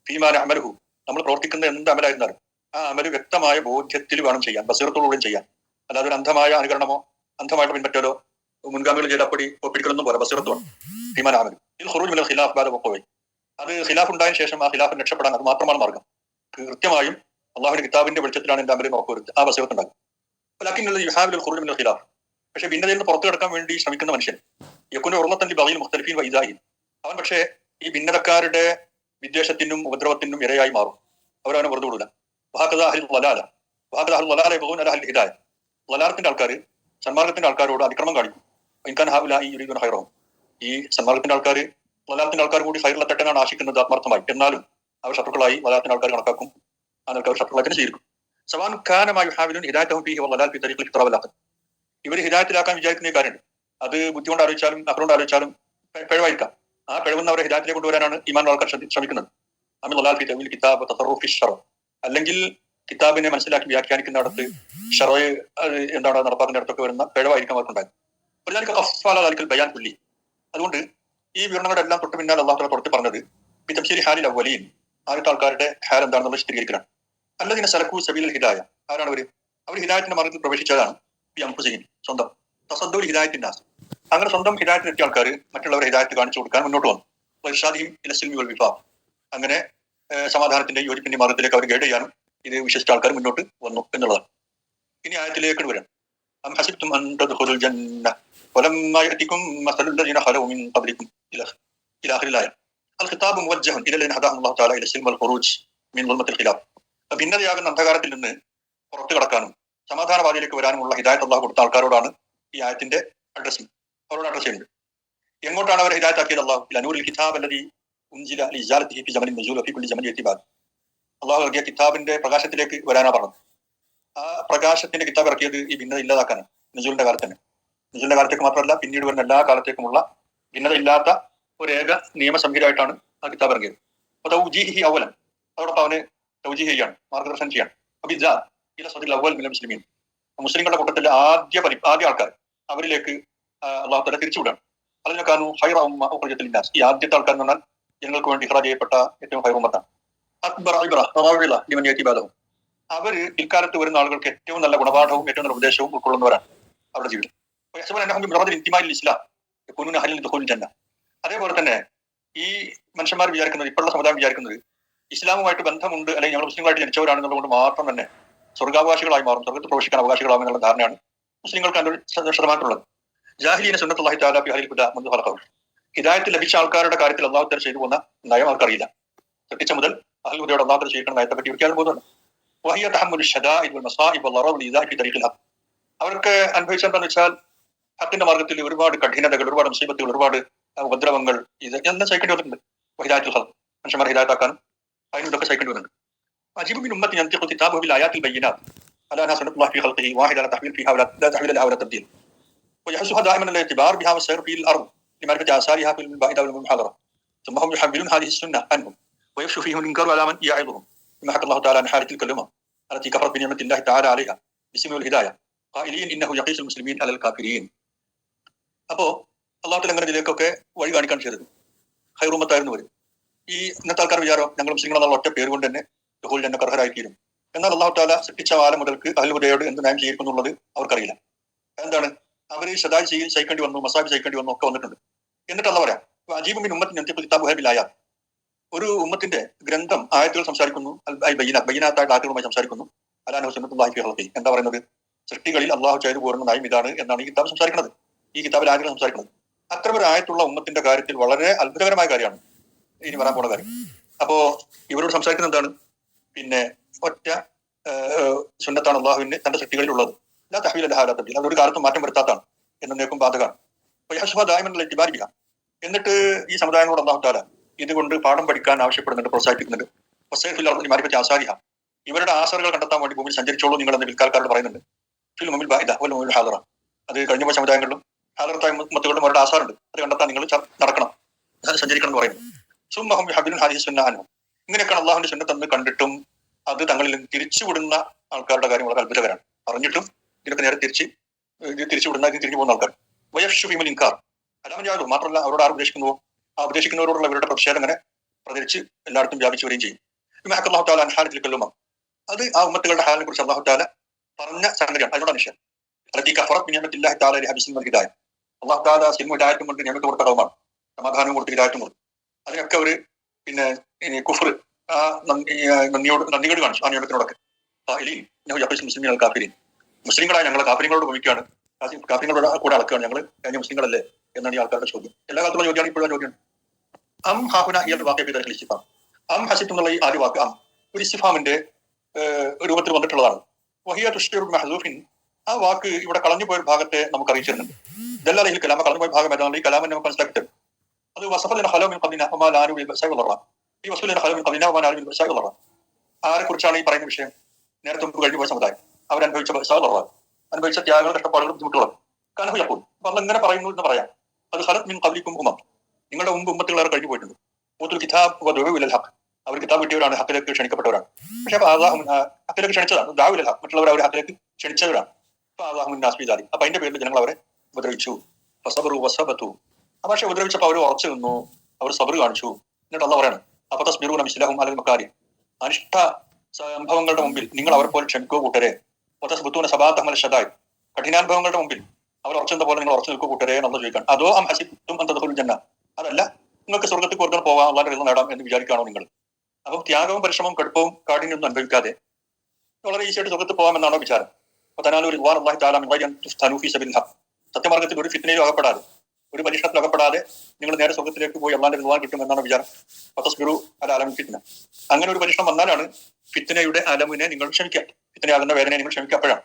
A: ഫീമാന അമലുഹു, നമ്മൾ പ്രവർത്തിക്കുന്ന എന്ത് അമലായിരുന്നാലും ആ അമല് വ്യക്തമായ ബോധ്യത്തിൽ വേണം ചെയ്യാൻ, ബസീറത്തോടുകൂടിയും ചെയ്യാൻ. അല്ലാതെ ഒരു അന്ധമായ അനുകരണമോ അന്ധമായിട്ട് പിൻപറ്റലോ മുൻഗാമികൾ ചെയ്തപ്പടി ഒപ്പിടിക്കലൊന്നും പോലെ ബസീറത്തോളം ഫീമാന അമലു. ഇത് ഖുറൂജ് മിനൽ ഖിലാഫ് ബാദ വഖൂഇ. അത് ഖിലാഫ് ഉണ്ടായതിനു ശേഷം ആ ഖിലാഫിന് രക്ഷപ്പെടാൻ അത് മാത്രമാണ് മാർഗം. കൃത്യമായും അള്ളാഹുവിന്റെ കിതാബിന്റെ വെളിച്ചത്തിലാണ് എന്റെ അമലിന് ഉറപ്പുവരുത്തുക, ആ ബസീറത്ത് ഉണ്ടാകും. പക്ഷെ ഭിന്നതയിൽ നിന്ന് പുറത്തു കിടക്കാൻ വേണ്ടി ശ്രമിക്കുന്ന മനുഷ്യൻ യക്കുന ഉറന്നത്തന്റെ ബഗയിൽ മുഖ്തലിഫീൻ വൈദാഹിൻ, അവൻ പക്ഷേ ഈ ഭിന്നതക്കാരുടെ വിദ്വേഷത്തിനും ഉപദ്രവത്തിനും ഇരയായി മാറും. അവരവനെ വെറുതെ വിടൂല. ലലാലത്തിന്റെ ആൾക്കാർ സന്മാർഗത്തിന്റെ ആൾക്കാരോട് അതിക്രമം കാണിക്കും. ഈ സന്മാർഗത്തിന്റെ ആൾക്കാർ ലലാലത്തിന്റെ ആൾക്കാർ കൂടി ഹൈറുള്ള തെറ്റനാണ് ആശിക്കുന്നത് ആത്മാർത്ഥമായി. എന്നാലും അവർ ശത്രുക്കളായി ലലാലത്തിന്റെ ആൾക്കാർ കണക്കാക്കും. ആ ആൾക്കാർ ശത്രുക്കളായി തന്നെ ചെയ്തിരിക്കും. സവാൻ ഖാനമായി ഇവർ ഹിദായത്തിലാക്കാൻ വിചാരിക്കുന്ന കാര്യമുണ്ട്. അത് ബുദ്ധി കൊണ്ട് ആലോചിച്ചാലും അപ്പുറം ആലോചിച്ചാലും പിഴവായിരിക്കാം. ആ പിഴവെന്ന് അവരെ ഹിദായത്തിലേക്ക് കൊണ്ടുവരാനാണ് ഈമാൻ ആൾക്കാർ ശ്രമിക്കുന്നത്. അല്ലെങ്കിൽ കിതാബിനെ മനസ്സിലാക്കി വ്യാഖ്യാനിക്കുന്നിടത്ത് ഷറോയ് എന്താണ് നടപ്പാക്കുന്നിടത്തൊക്കെ വരുന്ന പിഴവായിരിക്കും അവർക്കുണ്ടായത്. ഒരു ബയാൻ പുല്ലി. അതുകൊണ്ട് ഈ വിവരണങ്ങളുടെ എല്ലാം തൊട്ട് പിന്നാലെ അള്ളാഹു തുടർത്തി പറഞ്ഞത് ബിതംശീരി ഹാലിൽ അവലീൻ, ആദ്യത്തെ ആൾക്കാരുടെ ഹാൽ എന്താണെന്നുള്ള ചിത്രീകരിക്കണം. അല്ലതിനെ സലക്കു സബീൽ ഹിദായ, ആരാണ് അവർ ഹിദായത്തിന്റെ മാർഗത്തിൽ പ്രവേശിച്ചതാണ് ഈ അംഫുസീൻ, സ്വന്തം തസദ്ദുൽ ഹിദായത്തിന്റെ നാസ്. അങ്ങനെ സ്വന്തം ഹിദായത്തിലെത്തിയ ആൾക്കാർ മറ്റുള്ളവരെ ഹിദായത്ത് കാണിച്ചു കൊടുക്കാൻ മുന്നോട്ട് വന്നു. വൈഷാദിയും ഇലസിൽമി വൽ വിഫാ, അങ്ങനെ സമാധാനത്തിന്റെ യോജിപ്പിന്റെ മാർഗത്തിലേക്ക് അവർ ഗൈഡ് ചെയ്യാനും ഇത് വിശ്വസിച്ച ആൾക്കാർ മുന്നോട്ട് വന്നു എന്നുള്ളതാണ്. ഇനി ആയത്തിലേക്ക് വരാം. അം ഹസിബ്തും അൻ തദ്ഖുലുൽ ജന്ന വലമ്മാ യഅതികും മസലുൽ ലദീന ഖലൂ മിൻ ഖബ്ലികും ഇലാ ആഖിറിൽ ആയ. അൽ ഖിതാബ് മുവജ്ജഹൻ ഇലൽ ലദീന ഹദാഹുല്ലാഹു തആല ഇല സിൽം വൽ ഖുറൂജ് മിൻ ദുൽമത്തിൽ ഖിലാഫ്. ഭിന്നതയാകുന്ന അന്ധകാരത്തിൽ നിന്ന് പുറത്തു കടക്കാനും സമാധാനവാദിയിലേക്ക് വരാനുമുള്ള ഹിദായത്ത് അള്ളാഹു കൊടുത്ത ആൾക്കാരോടാണ് ഈ ആയത്തിന്റെ അഡ്രസ്സിംഗ്. അവരോട് അഡ്രസ് ചെയ്യുന്നത്. എങ്ങോട്ടാണ് അവരെ ഹിദായത്താക്കിയത്? അള്ളാഹു അനൂറിൽ കിതാബ് അല്ലദീ ഉൻസില ലിജാലത്തിഹി ഫി ജമലിൻ നസൂല ഫി കുല്ലി ജമലിൻ യതിബാദ്. അള്ളാഹു ഇറക്കിയ കിതാബിന്റെ പ്രകാശത്തിലേക്ക് വരാനാ പറഞ്ഞത്. ആ പ്രകാശത്തിന്റെ കിതാബ് ഇറക്കിയത് ഈ ഭിന്നത ഇല്ലാതാക്കാനാണ്. നസൂലിന്റെ കാലത്ത് തന്നെ, നസൂലിന്റെ കാലത്തേക്ക് മാത്രമല്ല പിന്നീട് വരുന്ന എല്ലാ കാലത്തേക്കുമുള്ള ഭിന്നത ഇല്ലാത്ത ഒരു ഏക നിയമസംഹിതമായിട്ടാണ് ആ കിതാബ് ഇറങ്ങിയത്. അപ്പൊ തൗജീഹി അവലൻ, അതോടൊപ്പം അവന് തൗജീഹ് ചെയ്യാണ്, മാർഗദർശനം ചെയ്യാണ്. അപ്പൊ ഇജാ ഇല സദിൽ അവൽ മിനൽ മുസ്ലിമീൻ, മുസ്ലിങ്ങളുടെ കൂട്ടത്തിലെ ആദ്യ ആൾക്കാർ അവരിലേക്ക് അള്ളാഹു തആല തിരിച്ചുവിടാണ്. അതിനേക്കാളും ഹൈറ ഉമ്മ ഉഖ്രിജത്തിൽ നാസ്, ഈ ആദ്യത്തെ ആൾക്കാർ എന്ന് പറഞ്ഞാൽ ജനങ്ങൾക്ക് വേണ്ടി ഇഖ്റാജ് ചെയ്യപ്പെട്ട ഏറ്റവും ഹൈർ ഉമ്മത്താണ്. അക്ബർ ഇബ്റ റവാഇല ലിമൻ യതി ബഅദഹു, അവർ പിൽക്കാലത്ത് വരുന്ന ആളുകൾക്ക് ഏറ്റവും നല്ല ഗുണപാഠവും ഏറ്റവും നല്ല ഉപദേശവും ഉൾക്കൊള്ളുന്നവരാണ് അവരുടെ ജീവിതം. ഇസ്ലാം. അതേപോലെ തന്നെ ഈ മനുഷ്യന്മാർ വിചാരിക്കുന്നത്, ഇപ്പോഴുള്ള സമുദായം വിചാരിക്കുന്നത് ഇസ്ലാമുമായിട്ട് ബന്ധമുണ്ട് അല്ലെങ്കിൽ ഞങ്ങൾ മുസ്ലിങ്ങളായിട്ട് ജനിച്ചവരാണെന്നുള്ളത് മാത്രം തന്നെ സ്വർഗാവകാശികളായി മാറും, സ്വർഗത്തിൽ പ്രവേശിക്കാൻ അവകാശികളാകും എന്നുള്ള ധാരണയാണ് മുസ്ലിങ്ങൾക്ക് അതിന്റെ ശതമാനത്തുള്ളത്. ജാഹിലീന സുന്നത്തുല്ലാഹി തആല ഫി അഹ്ലിൽ ഹുദാ മുൻദു ഖലഖഹു, ഹിദായത്ത് ലഭിച്ച ആൾക്കാരുടെ കാര്യത്തിൽ അള്ളാഹു തആല ചെയ്തു പോകുന്ന നയം അവർക്കറിയില്ല. സൃഷ്ടിച്ച മുതൽ അഹ്ലുൽ ഹുദയുടെ അള്ളാഹു തആല ചെയ്യിക്കുന്ന നയത്തെ പറ്റി ഒരിക്കലും പോകുന്നുണ്ട്. വഹിയ തഹമ്മുലു ശദാഇദ് വൽ മസാഇബ് വൽ ളറബ് ലിദാ ഫി തരീഖിൽ ഹഖ്. അവർക്ക് അനുഭവിച്ചെന്താണെന്ന് വെച്ചാൽ ഹക്കിന്റെ മാർഗത്തിൽ ഒരുപാട് കഠിനതകൾ, ഒരുപാട് മുസീബത്തുകൾ, ഒരുപാട് ഉപദ്രവങ്ങൾ ഇതെല്ലാം സഹിക്കേണ്ടി വന്നിട്ടുണ്ട്. ഹിദായത്തുൽ ഹഖ്, മനുഷ്യന്മാർ ഹിദായത്താക്കാനും അതിനൊക്കെ സഹിക്കേണ്ടി വന്നിട്ടുണ്ട്. അജീബു മിൻ ഉമ്മത്തി യൻതിഖു കിതാബുഹു ബിൽ ആയാത്തിൽ ബയ്യിനാത്ത് അലാ സുന്നത്തുല്ലാഹി ഫി ഖൽഖിഹി വാഹിദ ലാ തഹ്വിൽ ഫീഹാ വലാ തഹ്വിൽ ലഹാ വലാ തബ്ദീൽ ويحثها دائما على الاعتبار بها والسير في الارض لمعرفه اثارها في البائده والمحاضره ثم هم يحملون هذه السنه عنهم ويفشو فيهم الانكار على من يعظهم كما حكى الله تعالى عن حال تلك الامم التي كفرت بنعمه الله تعالى عليها باسم الهدايه قائلين انه يقيس المسلمين على الكافرين. അപ്പോ അള്ളാഹു തആല അങ്ങനെ ഇതിലേക്കൊക്കെ വഴി കാണിക്കാൻ ചെയ്തത് ഹൈറുമത്തായിരുന്നു വരും. ഈ ഇന്നത്തെ ആൾക്കാർ വിചാരം ഞങ്ങൾ മുസ്ലിങ്ങളെന്നുള്ള ഒറ്റ പേര് കൊണ്ട് തന്നെ ദുഖൂൽ ജന്നത്ത് അർഹരായിത്തീരും. എന്നാൽ അള്ളാഹു തആല സൃഷ്ടിച്ച കാലം മുതൽക്ക് അഹ്ലുൽ ഹുദയോട് എന്ത് നയം ചെയ്യിക്കുന്നുള്ളത് അവർക്കറിയില്ല. എന്താണ് അവര് സദായി സഹിക്കേണ്ടി വന്നു, മസാബ് സഹിക്കേണ്ടി വന്നു, ഒക്കെ വന്നിട്ടുണ്ട്. എന്നിട്ട് അല്ല പറയാം അജീബു മിൻ ഉമ്മത്തിൻ യൻതിഖു കിതാബുഹു ബിൽ ആയാത്ത്, ഒരു ഉമ്മത്തിന്റെ ഗ്രന്ഥം ആയത്തുകൾ സംസാരിക്കുന്നു, ബയ്യിനാത്തായിട്ട് ആയത്തുകളുമായി സംസാരിക്കുന്നു. അലാ സുന്നത്തുല്ലാഹി ഫി ഖൽഖിഹി, എന്താ പറയുന്നത്? സൃഷ്ടികളിൽ അള്ളാഹു ചെയ്തു പോരുന്ന നയം ഇതാണ് എന്നാണ് ഈ കിതാബ് സംസാരിക്കുന്നത്, ഈ കിതാബിൽ ആയത്തുകൾ സംസാരിക്കുന്നത്. അത്തരം ഒരു ആയത്തുള്ള ഉമ്മത്തിന്റെ കാര്യത്തിൽ വളരെ അത്ഭുതകരമായ കാര്യമാണ് ഇനി വരാൻ പോണ കാര്യം. അപ്പോ ഇവരോട് സംസാരിക്കുന്നത് എന്താണ്? പിന്നെ ഒറ്റ സുന്നത്താണ് അള്ളാഹുവിന് തന്റെ സൃഷ്ടികളിൽ ഉള്ളത്. ലാ തഹ്വീല ലഹാ വലാ തബ്ദീൽ, അതൊരു കാലത്തും മാറ്റം വരുത്താത്താണ്, എന്നേക്കും ബാധകമാണ്. എന്നിട്ട് ഈ സമുദായങ്ങളോട് അല്ലാഹു തആല ഇതുകൊണ്ട് പാഠം പഠിക്കാൻ ആവശ്യപ്പെടുന്നുണ്ട്, പ്രോത്സാഹിപ്പിക്കുന്നുണ്ട്. ഇവരുടെ ആസറുകൾ കണ്ടെത്താൻ വേണ്ടി ഭൂമിയിൽ സഞ്ചരിച്ചോളൂ നിങ്ങൾ എന്ന് പിൽക്കാലക്കാരോട് പറയുന്നുണ്ട്. അത് കഴിഞ്ഞ പോയ സമുദായങ്ങളിലും ഹാലറത്തായ മത്തുകളിലും അവരുടെ ആസാറുണ്ട്, അത് കണ്ടെത്താൻ നിങ്ങൾ നടക്കണം, സഞ്ചരിക്കണം എന്ന് പറയുന്നു. സുമ്മഹും യഹ്ബിലുൻ ഹാദിഹി സുന്ന അൻഹും, ഇങ്ങനെയൊക്കെയാണ് അള്ളാഹുവിന്റെ സുന്നത്ത് എന്ന് കണ്ടിട്ടും അത് തങ്ങളിൽ തിരിച്ചുവിടുന്ന ആൾക്കാരുടെ കാര്യം വളരെ അത്ഭുതകരമാണ്. അറിഞ്ഞിട്ടും ഇതിനൊക്കെ നേരെ തിരിച്ചുവിടുന്ന തിരിഞ്ഞു പോകുന്ന ആൾക്കാർ. വയഫ്ശു ഫീഹിൽ ഇൻകാർ അലാമൻ, മാത്രമല്ല അവരോട് ആർ ഉപദേശിക്കുന്നുവോ ആ ഉപദേശിക്കുന്നവരോടുള്ള ഇവരുടെ പ്രതിഷേധം അങ്ങനെ പ്രചരിച്ച് എല്ലായിടത്തും വ്യാപിച്ചു വരികയും ചെയ്യും. അല്ലാഹു തആല അൻഹാലിൽ കല്ലുമ, അത് ആ ഉമ്മത്തുകളുടെ ഹാലിനെ കുറിച്ച് അല്ലാഹു തആല പറഞ്ഞ സംഗതിയാണ്. അതിനോട് നിഷേധം അല്ലാഹു തആല സിൽമു ഹിദായത്തും കൊണ്ട് നിയമത്ത് കൊടുത്ത കൗമാണ്, സമാധാനവും കൊടുത്ത് ഹിദായത്തും കൊടുത്തു. അതിനൊക്കെ അവര് പിന്നെ കുഫ്ർ, ആ നന്ദിയോട് കാണിച്ചു ആ നിയമത്തിനോടൊക്കെ. മുസ്ലിം കാഫിരീൻ, മുസ്ലിങ്ങളായ ഞങ്ങളെ കാഫിര്യങ്ങളോട് ഭവിക്കുകയാണ്, കാഫിര്യങ്ങളോട് കൂടെ അളക്കുകയാണ്, ഞങ്ങൾ കഴിഞ്ഞ മുസ്ലിങ്ങളല്ലേ എന്നാണ് ഈ ആൾക്കാരുടെ ചോദ്യം. എല്ലാ കാലത്തുള്ള ചോദ്യമാണ്, ഇപ്പോഴും ചോദ്യമാണ്. അം ഹാഹുന ഈ വാക്യ ഇസ്തിഫാം, അം ഹസിബ് എന്നുള്ള ഈ ആദ്യ വാക്ക് അം ഒരു ഇസ്തിഫാമിന്റെ രൂപത്തിൽ വന്നിട്ടുള്ളതാണ്. വഹിയ തുഷ്തിറു മഹ്സൂഫിൻ, ആ വാക്ക് ഇവിടെ കളഞ്ഞുപോയ ഭാഗത്തെ നമുക്ക് അറിയിച്ചിരുന്നുണ്ട്. ദല്ലലഹിൽ കലാമ, കളഞ്ഞുപോയ ഭാഗം ഏതാണ്? ഈ കലാമിനെ നമുക്ക് മനസ്സിലാക്കിയിട്ട് അത് വസഫലിന ഹലോ മിൻ ഖബ്ലിന വമാ ലാനു ബിൽ ബഅസാഇ വൽ ളറ, ഈ വസഫലിന ഹലോ മിൻ ഖബ്ലിന വമാ ലാനു ബിൽ ബഅസാഇ വൽ ളറ, ആരെ കുറിച്ചാണ് ഈ പറയുന്ന വിഷയം? നേരത്തെ മുമ്പ് കഴിഞ്ഞു പോയ സമുദായം അവരനുഭവിച്ച ബഅസാഇ വൽ ളറ, അനുഭവിച്ച ത്യാഗങ്ങൾ, കഷ്ടപ്പാടുകളും ബുദ്ധിമുട്ടുകളും. കനഹു യഖൂൽ, അപ്പൊ അങ്ങനെ പറയുന്നു എന്ന് പറയാം. അത് ഖലത് മിൻ ഖബ്ലിക്കും ഉമം, നിങ്ങളുടെ മുമ്പ് ഉമ്മത്തുകളേറെ കഴിഞ്ഞു പോയിട്ടുണ്ട്. ഊതുൽ കിതാബ് വദഉ ഇലൽ ഹഖ്, അവർ കിതാബ് കിട്ടിയവരാണ്, ഹക്കിലേക്ക് ക്ഷണിക്കപ്പെട്ടവരാണ്. പക്ഷെ അപ്പൊ അള്ളാഹു ഹക്കിലേക്ക് ക്ഷണിച്ചതാണ്, ദാവിലല്ല, മറ്റുള്ളവർ അവർ ഹക്കിലേക്ക് ക്ഷണിച്ചവരാണ്. അപ്പൊ അള്ളാഹു നാസ്ബിദാലി, അപ്പൊ അതിന്റെ പേരിൽ ജനങ്ങൾ അവരെ ഉപദ്രവിച്ചു. ഫസബറു വസബത്തു, പക്ഷെ ഉപദ്രവിച്ചപ്പോൾ അവർ ഉറച്ചു നിന്നു, അവർ സബർ കാണിച്ചു. എന്നിട്ട് അള്ളാഹ് പറയാണ് അപ്പൊ തസ്ബിറൂന മിസ്ലഹും അലൽ മക്കാരി, അനിഷ്ട സംഭവങ്ങളുടെ മുമ്പിൽ നിങ്ങൾ അവർ പോലെ ക്ഷമിക്കോ കൂട്ടരെ. ഒത്തസ്ബുത്തൂന സബാത്തഹമൽ ഷദായ്, കഠിനാനുഭവങ്ങളുടെ മുമ്പിൽ അവർ ഉറച്ചെന്ന പോലെ നിങ്ങൾ ഉറച്ചു നിൽക്കോ കൂട്ടരെ എന്നുള്ള ചോദിക്കാൻ. അതോ അം ഹസിബ്തും അൻ തദ്ഖുലുൽ ജന്ന, അതല്ല നിങ്ങൾക്ക് സ്വർഗ്ഗത്തിൽ കൂടുതൽ പോകാം, അള്ളാഹുവിന്റെ റിള നേടാം എന്ന് വിചാരിക്കുകയാണോ നിങ്ങൾ? അപ്പം ത്യാഗവും പരിശ്രമവും കടുപ്പവും കാഠിന്യൊന്നും അനുഭവിക്കാതെ വളരെ ഈസിയായിട്ട് സ്വർഗ്ഗത്തിൽ പോകാമെന്നാണോ വിചാരം? അപ്പൊ തനാലു റിദ്വാൻ അല്ലാഹി തആല മിൻ ഗൈരി അൻ തുഫ്തനൂ ഫീ സബീലിൽ ഹഖ്, സത്യമാർഗ്ഗത്തിൽ ഒരു ഫിത്നയിലും അകപ്പെടാതെ, ഒരു പരീക്ഷണത്തിൽ അകപ്പെടാതെ നിങ്ങൾ നേരെ സ്വർഗ്ഗത്തിലേക്ക് പോയി അള്ളാഹിന്റെ റിദ്വാൻ കിട്ടുമെന്നാണ് വിചാരം? ഫതസ്ബിറു അലാ അലമിൽ ഫിത്ന, അങ്ങനെ ഒരു പരീക്ഷണം വന്നാലാണ് ഫിത്നയുടെ അലമിനെ നിങ്ങൾ ക്ഷമിക്കുക, ഫിത്നയാകുന്ന വേദനയെ നിങ്ങൾ ക്ഷമിക്കുക. അപ്പോഴാണ്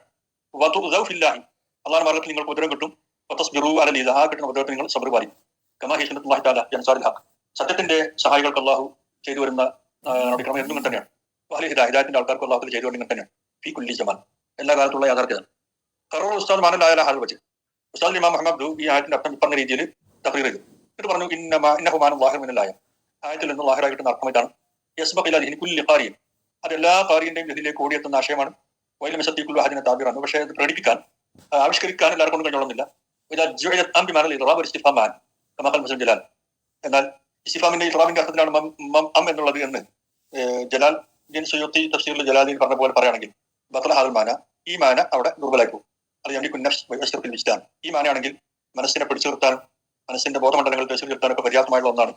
A: വതുഉദൗ ഫില്ലാഹി, അള്ളാഹുവിന്റെ മാർഗ്ഗത്തിൽ നിങ്ങൾക്ക് ഉപദ്രവം കിട്ടും. ഫതസ്ബിറു അലൽ ഇദാ, കിട്ടുന്ന ഉപദ്രവത്തിൽ നിങ്ങൾ സബർ പാലിക്കും. കമാ ഹി സുന്നത്തുല്ലാഹി തആല ഫി അൻസാരിൽ ഹഖ്, സത്യത്തിന്റെ സഹായികൾക്ക് അള്ളാഹു ചെയ്തു വരുന്ന നടപടിക്രമം എന്നും തന്നെയാണ്. ഹിദായത്തിന്റെ ആൾക്കാർക്ക് അള്ളാഹു ചെയ്തു വരുന്നത് തന്നെയാണ്. ഫീ കുല്ലി ജമാൻ, എല്ലാ കാലത്തുള്ള യാഥാർത്ഥ്യമാണ്. ഖററ ഉസ്താദ് മാനലായ ഹാൽ വെച്ച് ഉസ്താദ് ഇമാം മുഹമ്മദ് ഈ ആയത്തിന്റെ അർത്ഥം പറഞ്ഞ രീതിയിൽ തഖ്രീർ ചെയ്തു. എന്നിട്ട് പറഞ്ഞു ഇന്നഹു മാനു ളാഹിർ മിനൽ ആയത്തിൽ നിന്ന് ളാഹിറായി കിട്ടുന്ന അർത്ഥമായിട്ടാണ് യസ്ബഖ് ഇലാ ദിഹ്നി കുല്ലി ഖാരിൻ, അത് എല്ലാ ഖാരിന്റെയും ഇതിലേക്ക് ഓടിയെത്തുന്ന ആശയമാണ്. വൈലം യസത്തിഖുൽ ഹദിന താബിറാണ്, പക്ഷേ അത് പ്രകടിപ്പിക്കാൻ ആവിഷ്കരിക്കാൻ എല്ലാവർക്കും കഴിഞ്ഞോളുന്നില്ല. ജലാൽ, എന്നാൽ ഇസ്തിഫാമിന്റെ ഇസ്ലാമിന്റെ അർത്ഥത്തിലാണ് അം എന്നുള്ളത് എന്ന് ജലാൽ സുയൂത്തി തഫ്സീറിൽ ജലാലിൽ പറഞ്ഞ പോലെ പറയുകയാണെങ്കിൽ ബത്ല ഹാൽ മാന, ഈ മാന അവിടെ ദുർബലായി പോകും. അത് വിജ്ഞാൻ, ഈ മാനയാണെങ്കിൽ മനസ്സിനെ പിടിച്ചു നിർത്താനും മനസ്സിന്റെ ബോധമണ്ഡലങ്ങൾ പിടിച്ചു നിർത്താനൊക്കെ പര്യാപ്തമായുള്ള ഒന്നാണ്.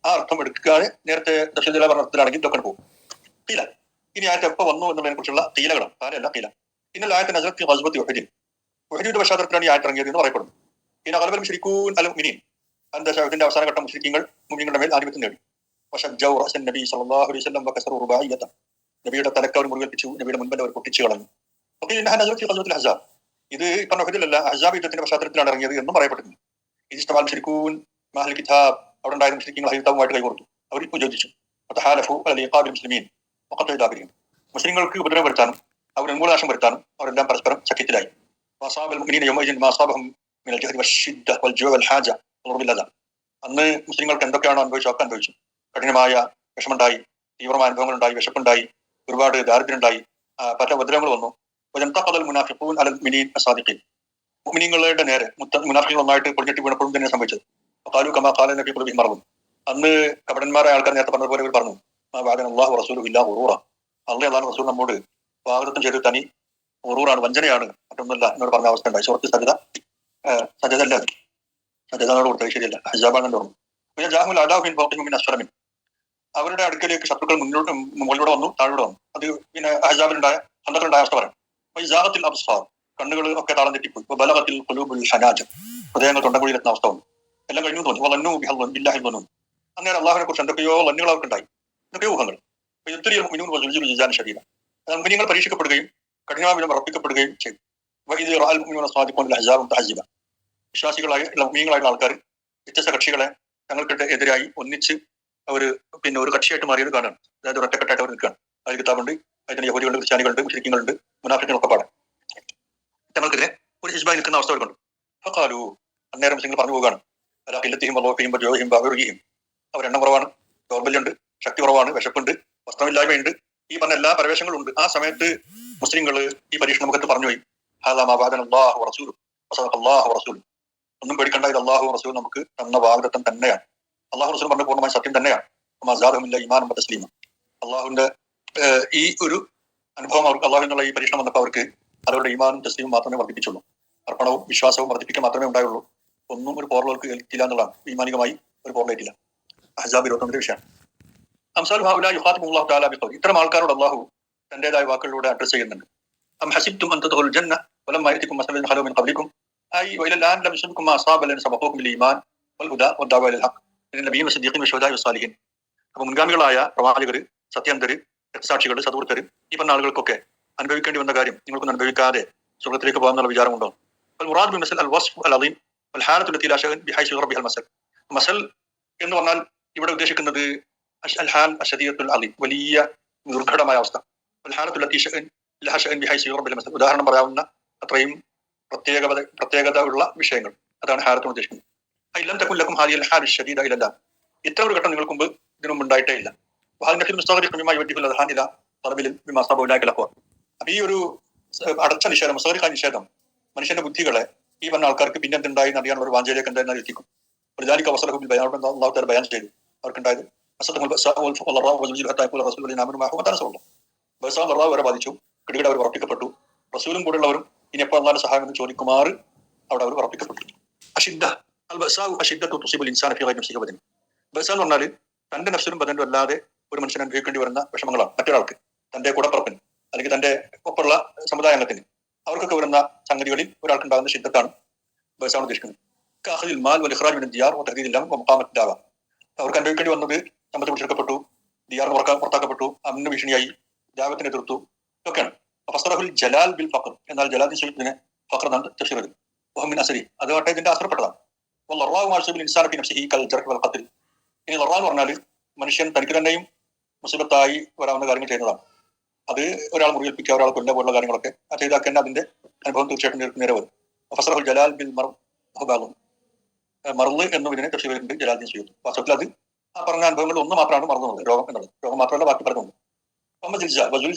A: ആ അർത്ഥം എടുക്കാതെ നേരത്തെ തഫ്സീർ ജലാൽ പറഞ്ഞ അർത്ഥത്തിലാണെങ്കിൽ ഇതൊക്കെ പോകും. കീല, ഇനി ആയത്ത് എപ്പോൾ വന്നു എന്നതിനെ കുറിച്ചുള്ള കീലകളാണ്, താരല്ല കീല. ഇന്നലെ ആയത്ത് നസറത്ത് ഗസ്വത്തി ഉഹദിൻ, ഉഹദിന്റെ പശ്ചാത്തലത്തിലാണ് ഈ ആയത്ത് ഇറങ്ങിയത് എന്ന് പറയപ്പെടുന്നു. പിന്നെ അകലബൽ മുശ്രിക്കൂൻ അൽ മുഅ്മിനീൻ, ഇതിന്റെ അവസാന ഘട്ടം മുശ്രിക്കീങ്ങൾ മുഅ്മിനീങ്ങളുടെ മേൽ ആധിപത്യം നേടി. വശജ്ജൗ റഅസൻ നബി സല്ലല്ലാഹു അലൈഹി വസല്ലം വകസറു റുബായിയത, നബിയുടെ തലക്ക് അവർ മുറുകെപ്പിച്ചു, നബിയുടെ മുൻപ് അവർ പൊട്ടിച്ചു കളഞ്ഞു. അപ്പോൾ ഈ ഹസാബ്, ഇത് പറഞ്ഞ ഉഹദിലല്ല, അഹ്സാബ് യുദ്ധത്തിന്റെ പശ്ചാത്തലത്തിലാണ് ഇറങ്ങിയത് എന്നും പറയപ്പെട്ടിട്ടുണ്ട്. ഇജ്തമാൽ മുശ്രിക്കൂൻ മഅൽ കിതാബ്, അവിടെ ഉണ്ടായിരുന്ന മുശ്രിക്കീങ്ങൾ അഹ്ലിതാവുമായിട്ട് കൈകോർത്തു, അവർ യോജിച്ചു. വതഹാലഫു അലൽ ഇഖാബിൽ മുസ്ലിമീൻ വഖത്ഇ ദാബിരിൻ, മുസ്ലിങ്ങൾക്ക് ഉപദ്രവം വരുത്താനും അവർ ഉന്മൂലനാശം വരുത്താനും അവരെല്ലാം പരസ്പരം സഖ്യത്തിലായി. വഅസാബൽ മുഅ്മിനീന യൗമഇദിൻ മാ അസാബഹും മിനൽ ജഹദി വശിദ്ദ വൽജുഅ വൽഹാജ വൽഗുർബില്ലദ, അന്ന് മുസ്ലിങ്ങൾക്ക് എന്തൊക്കെയാണോ അനുഭവിച്ചു ഒക്കെ അനുഭവിച്ചു. കഠിനമായ വിഷമുണ്ടായി, തീവ്രമായ അനുഭവങ്ങളുണ്ടായി, വിശപ്പുണ്ടായി, ഒരുപാട് ദാരിദ്ര്യമുണ്ടായി, പല ഉപദ്രവങ്ങൾ വന്നു. മുനാഫിഖൂൻ അലൽ മുഅ്മിനീൻ അസ്സാദിഖീൻ, മുഅ്മിനീങ്ങളുടെ നേരെ മുനാഫിഖുകൾ ഒന്നായിട്ട് പൊളിഞ്ഞിട്ട് വീണപ്പോഴും തന്നെ സംഭവിച്ചത്. ഖാലു കമാ ഖാല നബി ഖുലൂബിഹിം മറദ്, അന്ന് കപടന്മാരായ ആൾക്കാർ നേരത്തെ പറഞ്ഞതുപോലെ ഇവർ പറഞ്ഞു മാ വഅദന അല്ലാഹു വറസൂലുഹു ഇല്ലാ ഗുറൂറ, അല്ലാഹു റസൂൽ നമ്മോട് വാഗ്ദത്തം ചെയ്ത് തനി ഗുറൂറാണ്, വഞ്ചനയാണ്, മറ്റൊന്നുമല്ല എന്നോട് പറഞ്ഞ അവസ്ഥ ഉണ്ടായി. സുഹൃത്ത് സജദ സജദല്ല, സജദനോട് കൊടുത്തത് ശരിയല്ല, ഹജാബാണെന്ന് തോന്നുന്നു. പിന്നെ ജാഹുൽ അലാഹുൻ ഫൗഖിഹിം മിൻ അസ്ഫലമിൻ, അവരുടെ അടുക്കലേക്ക് ശത്രുക്കൾ മുകളിലൂടെ വന്നു, താഴോടെ വന്നു. അത് പിന്നെ ഹജാബിലുണ്ടായ ഹന്തത്തിലുണ്ടായ അവസ്ഥ പറയാം. ഇസാഖത്തിൽ അബ്സാർ, കണ്ണുകൾ ഒക്കെ താളം തെറ്റിപ്പോയി. ബലഗത്തിൽ ഖുലൂബുൽ ഹനാജ, ഹൃദയങ്ങൾ തൊണ്ടകുഴിയിലെത്തുന്ന അവസ്ഥ വന്നു. എല്ലാം കഴിഞ്ഞു തോന്നി. വലന്നു ബില്ലാഹി വന്നു, അങ്ങനെ അള്ളാഹുവിനെ കുറിച്ച് എന്തൊക്കെയോ വന്നുകൾ അവർക്കുണ്ടായി, എന്തൊക്കെയോ ഊഹങ്ങൾ. ശരീരം, മുഅ്മിനീങ്ങൾ പരീക്ഷിക്കപ്പെടുകയും കഠിനാവിധം ഉറപ്പിക്കപ്പെടുകയും ചെയ്തു. വിശ്വാസികളായ മുഅ്മിനീങ്ങളായ ആൾക്കാർ വ്യത്യസ്ത കക്ഷികളെ തങ്ങൾക്ക് എതിരായി ഒന്നിച്ച് അവർ പിന്നെ ഒരു കക്ഷിയായിട്ട് മാറിയത് കാണുകയാണ്. അതായത് ഒറ്റക്കെട്ടായിട്ട് അവർ നിൽക്കുകയാണ്. അതിൽ കിതാബുണ്ട്, അതിന് യഹൂദികളുണ്ട്, ക്രിസ്ത്യാനികളുണ്ട്, മുശ്രിക്കീങ്ങളുണ്ട്, മുനാഫിക്കുകളൊക്കെ പാടാം. തങ്ങൾക്കെതിരെ ഒരു ഹിസ്ബായി നിൽക്കുന്ന അവസ്ഥ അവർക്കുണ്ട്. ഫഖാലു, അന്നേരം മുസ്ലിങ്ങൾ പറഞ്ഞു പോവുകയാണ് അലാ ഖില്ലത്തിഹിം വളൂഹിം വജൂഹിം വഅറുഹിം, അവരെണ്ണം കുറവാണ്, ദൗർബല്യമുണ്ട്, ശക്തി കുറവാണ്, വിശപ്പുണ്ട്, വസ്ത്രമില്ലായ്മയുണ്ട്, ഈ പറഞ്ഞ എല്ലാ പരവേശങ്ങളും ഉണ്ട്. ആ സമയത്ത് മുസ്ലിങ്ങൾ ഈ പരീക്ഷണ മുഖത്ത് പറഞ്ഞുപോയി ഹാദാ മാ വഅദന അല്ലാഹു വറസൂലുഹു വസദഖ അല്ലാഹു വറസൂലുഹു, ഒന്നും പേടിക്കണ്ട, ഇത് അല്ലാഹു റസൂൽ നമുക്ക് തന്ന വാഗ്ദത്തം തന്നെയാണ്, അല്ലാഹു റസൂൽ പറഞ്ഞ പൂർണ്ണമായ സത്യം തന്നെയാണ്. വമാ സാദഹും ഇല്ലാ ഈമാനൻ വതസ്ലീമ, അല്ലാഹുവിന്റെ ഈ ഒരു അനുഭവം അവർക്ക്, അല്ലാഹുവിനുള്ള ഈ പരീക്ഷണം വന്നപ്പോൾ അവർക്ക് അവരുടെ ഈമാനും തസ്ലീമും മാത്രമേ വർദ്ധിപ്പിച്ചുള്ളൂ, അർപ്പണവും വിശ്വാസവും വർദ്ധിപ്പിക്കാൻ മാത്രമേ ഉണ്ടായുള്ളൂ. ഒന്നും ഒരു പോർവർക്ക് ഏൽക്കില്ല എന്നുള്ളതാണ്, ഈമാനികമായി ഒരു പോർലേറ്റില്ല. അഹ്സാബ് 21 വിഷയം. അംസാലു ഹൗലാ യുഖാതിബുല്ലാഹു തആല ബിഖൗലി, ഇത്തരം ആൾക്കാരോട് അല്ലാഹു തന്റേതായ വാക്കുകളിലൂടെ അഡ്രസ് ചെയ്യുന്നുണ്ട്. അം ഹസിബ്തും അൻ തദ്ഖുലുൽ ജന്ന വലമ്മാ യഅതികും മസലൻ ഖലൂ മിൻ ഖബ്ലികും അയ് വഇലൽ ആൻ ലം യുസിബകും മാ അസാബ ലൻ സബഖൂകും ബിൽ ഈമാൻ വൽ ഹുദാ വദ്ദഅവ ഇലൽ ഹഖ് മിനൻ നബിയ്യിൻ വസ്സദീഖീൻ വശുഹദാഇ വസ്സാലിഹീൻ. അപ്പോൾ മുൻഗാമികളായ പ്രവാചകർ, സത്യന്തര്, രക്തസാക്ഷികൾ, സദൂർത്തര്, ഈ പറഞ്ഞ ആളുകൾക്കൊക്കെ അനുഭവിക്കേണ്ടി വന്ന കാര്യം നിങ്ങൾക്കൊന്നും അനുഭവിക്കാതെ സ്വർഗ്ഗത്തിലേക്ക് പോകാനുള്ള വിചാരമുണ്ടോ? മുറാദ് ബിൽ മസൽ അൽ വസ്ഫ് അൽ അദീം വൽ ഹാലത്തു ലത്തി ലാ ശഅൻ ബിഹൈസു യുറബ് ബിഹൽ മസൽ. മസൽ എന്ന് പറഞ്ഞാൽ ഇവിടെ ഉദ്ദേശിക്കുന്നത് അൽ ഹാൽ അശദീദത്തുൽ അദീം, വലിയ ദുർഘടമായ അവസ്ഥ. വൽ ഹാലത്തു ലത്തി ശഅൻ ലഹാ ശഅൻ ബിഹൈസു യുറബ് ബിഹൽ മസൽ, ഉദാഹരണം പറയാവുന്ന അത്രയും പ്രത്യേകത ഉള്ള വിഷയങ്ങൾ, അതാണ് ഹാലത്ത് ഉദ്ദേശിക്കുന്നത്. ലം തകുൻ ലക്കും ഹാദിഹിൽ ഹാലു ശദീദ ഇലല്ലാ, ഇത്ര ഒരു ഘട്ടം നിങ്ങൾക്ക് മുമ്പ് ഇതിനു മുമ്പ് ഉണ്ടായിട്ടേ ഇല്ല. അപ്പൊ ഈ ഒരു അടച്ച നിഷേധം, മുസ്തഖറിഖാൻ നിഷേധം മനുഷ്യന്റെ ബുദ്ധികളെ ഈ പറഞ്ഞ ആൾക്കാർക്ക് പിന്നെ എന്തുണ്ടായി അറിയാനുള്ള ഒരു വാഞ്ചയിലേക്ക് എന്തായാലും എത്തിക്കും. പ്രജാലിക്ക് അവസരത്തിൽ അള്ളാഹു താല ബയാൻ ചെയ്തു അവർക്കുണ്ടായത് വരെ ബാധിച്ചു. കിടുകിട അവർ ഉറപ്പിക്കപ്പെട്ടു. റസൂലും കൂടെയുള്ളവരും ഇനി എപ്പോൾ അള്ളാഹുവിന്റെ സഹായം എന്ന് ചോദിക്കുമാറ് അവിടെ അവർ ഉറപ്പിക്കപ്പെട്ടു. അഷിദ്ദ ബസ എന്ന് പറഞ്ഞാൽ തന്റെ നഫ്സിലും ബദനും അല്ലാതെ ഒരു മനുഷ്യൻ അനുഭവിക്കേണ്ടി വരുന്ന വിഷമങ്ങളാണ്. മറ്റൊരാൾക്ക്, തന്റെ കൂടപ്പുറപ്പിന് അല്ലെങ്കിൽ തന്റെ ഒപ്പമുള്ള സമുദായ അംഗത്തിന് അവർക്കൊക്കെ വരുന്ന സംഗതികളിൽ ഒരാൾക്കുണ്ടാകുന്ന ഷിദ്ദത്താണ് ബസാണ് ഉദ്ദേശിക്കുന്നത്. അവർക്ക് അനുഭവിക്കേണ്ടി വന്നത് സമ്പത്ത് പിടിച്ചെടുക്കപ്പെട്ടു, ദിയാർ പുറത്താക്കപ്പെട്ടു, അമ്ന ഭീഷണിയായി, ജാവത്തിനെ എതിർത്തു, ഇതൊക്കെയാണ്. ഫസ്റഹുൽ ജലാൽ ബിൽ ഫഖർ, എന്നാൽ ജലാൽ ഇതിനെ ഫഖർ എന്നാണ് തഫ്സീർ ചെയ്തത്. വഹമിൻ അസരി, അതുമായിട്ട് ഇതിന്റെ അസറപ്പെട്ടതാണ്. ഇനി ലറാ എന്ന് പറഞ്ഞാൽ മനുഷ്യൻ തനിക്ക് തന്നെയും മുസീബത്തായി വരാവുന്ന കാര്യങ്ങൾ ചെയ്യുന്നതാണ്. അത് ഒരാൾ മുറിയേൽപ്പിക്കുക, ഒരാൾ കൊല്ല പോലുള്ള കാര്യങ്ങളൊക്കെ ചെയ്താൽ അതിന്റെ അനുഭവം തീർച്ചയായിട്ടും നേരെ വരും. ഫസ്റഹുൽ ജലാൽ ബിൽ മറന്ന് എന്നും ഇതിനെ തഫ്സീർ ചെയ്തിട്ടുണ്ട് ജലാലുദ്ദീൻ സുയൂത്തി. വാസ്തവത്തിൽ അത് ആ പറഞ്ഞ അനുഭവങ്ങളിൽ ഒന്ന് മാത്രമാണ് മറന്നുള്ളത്, രോഗം എന്നുള്ളത്. രോഗം മാത്രമല്ല ബാക്കി പറഞ്ഞുണ്ട്.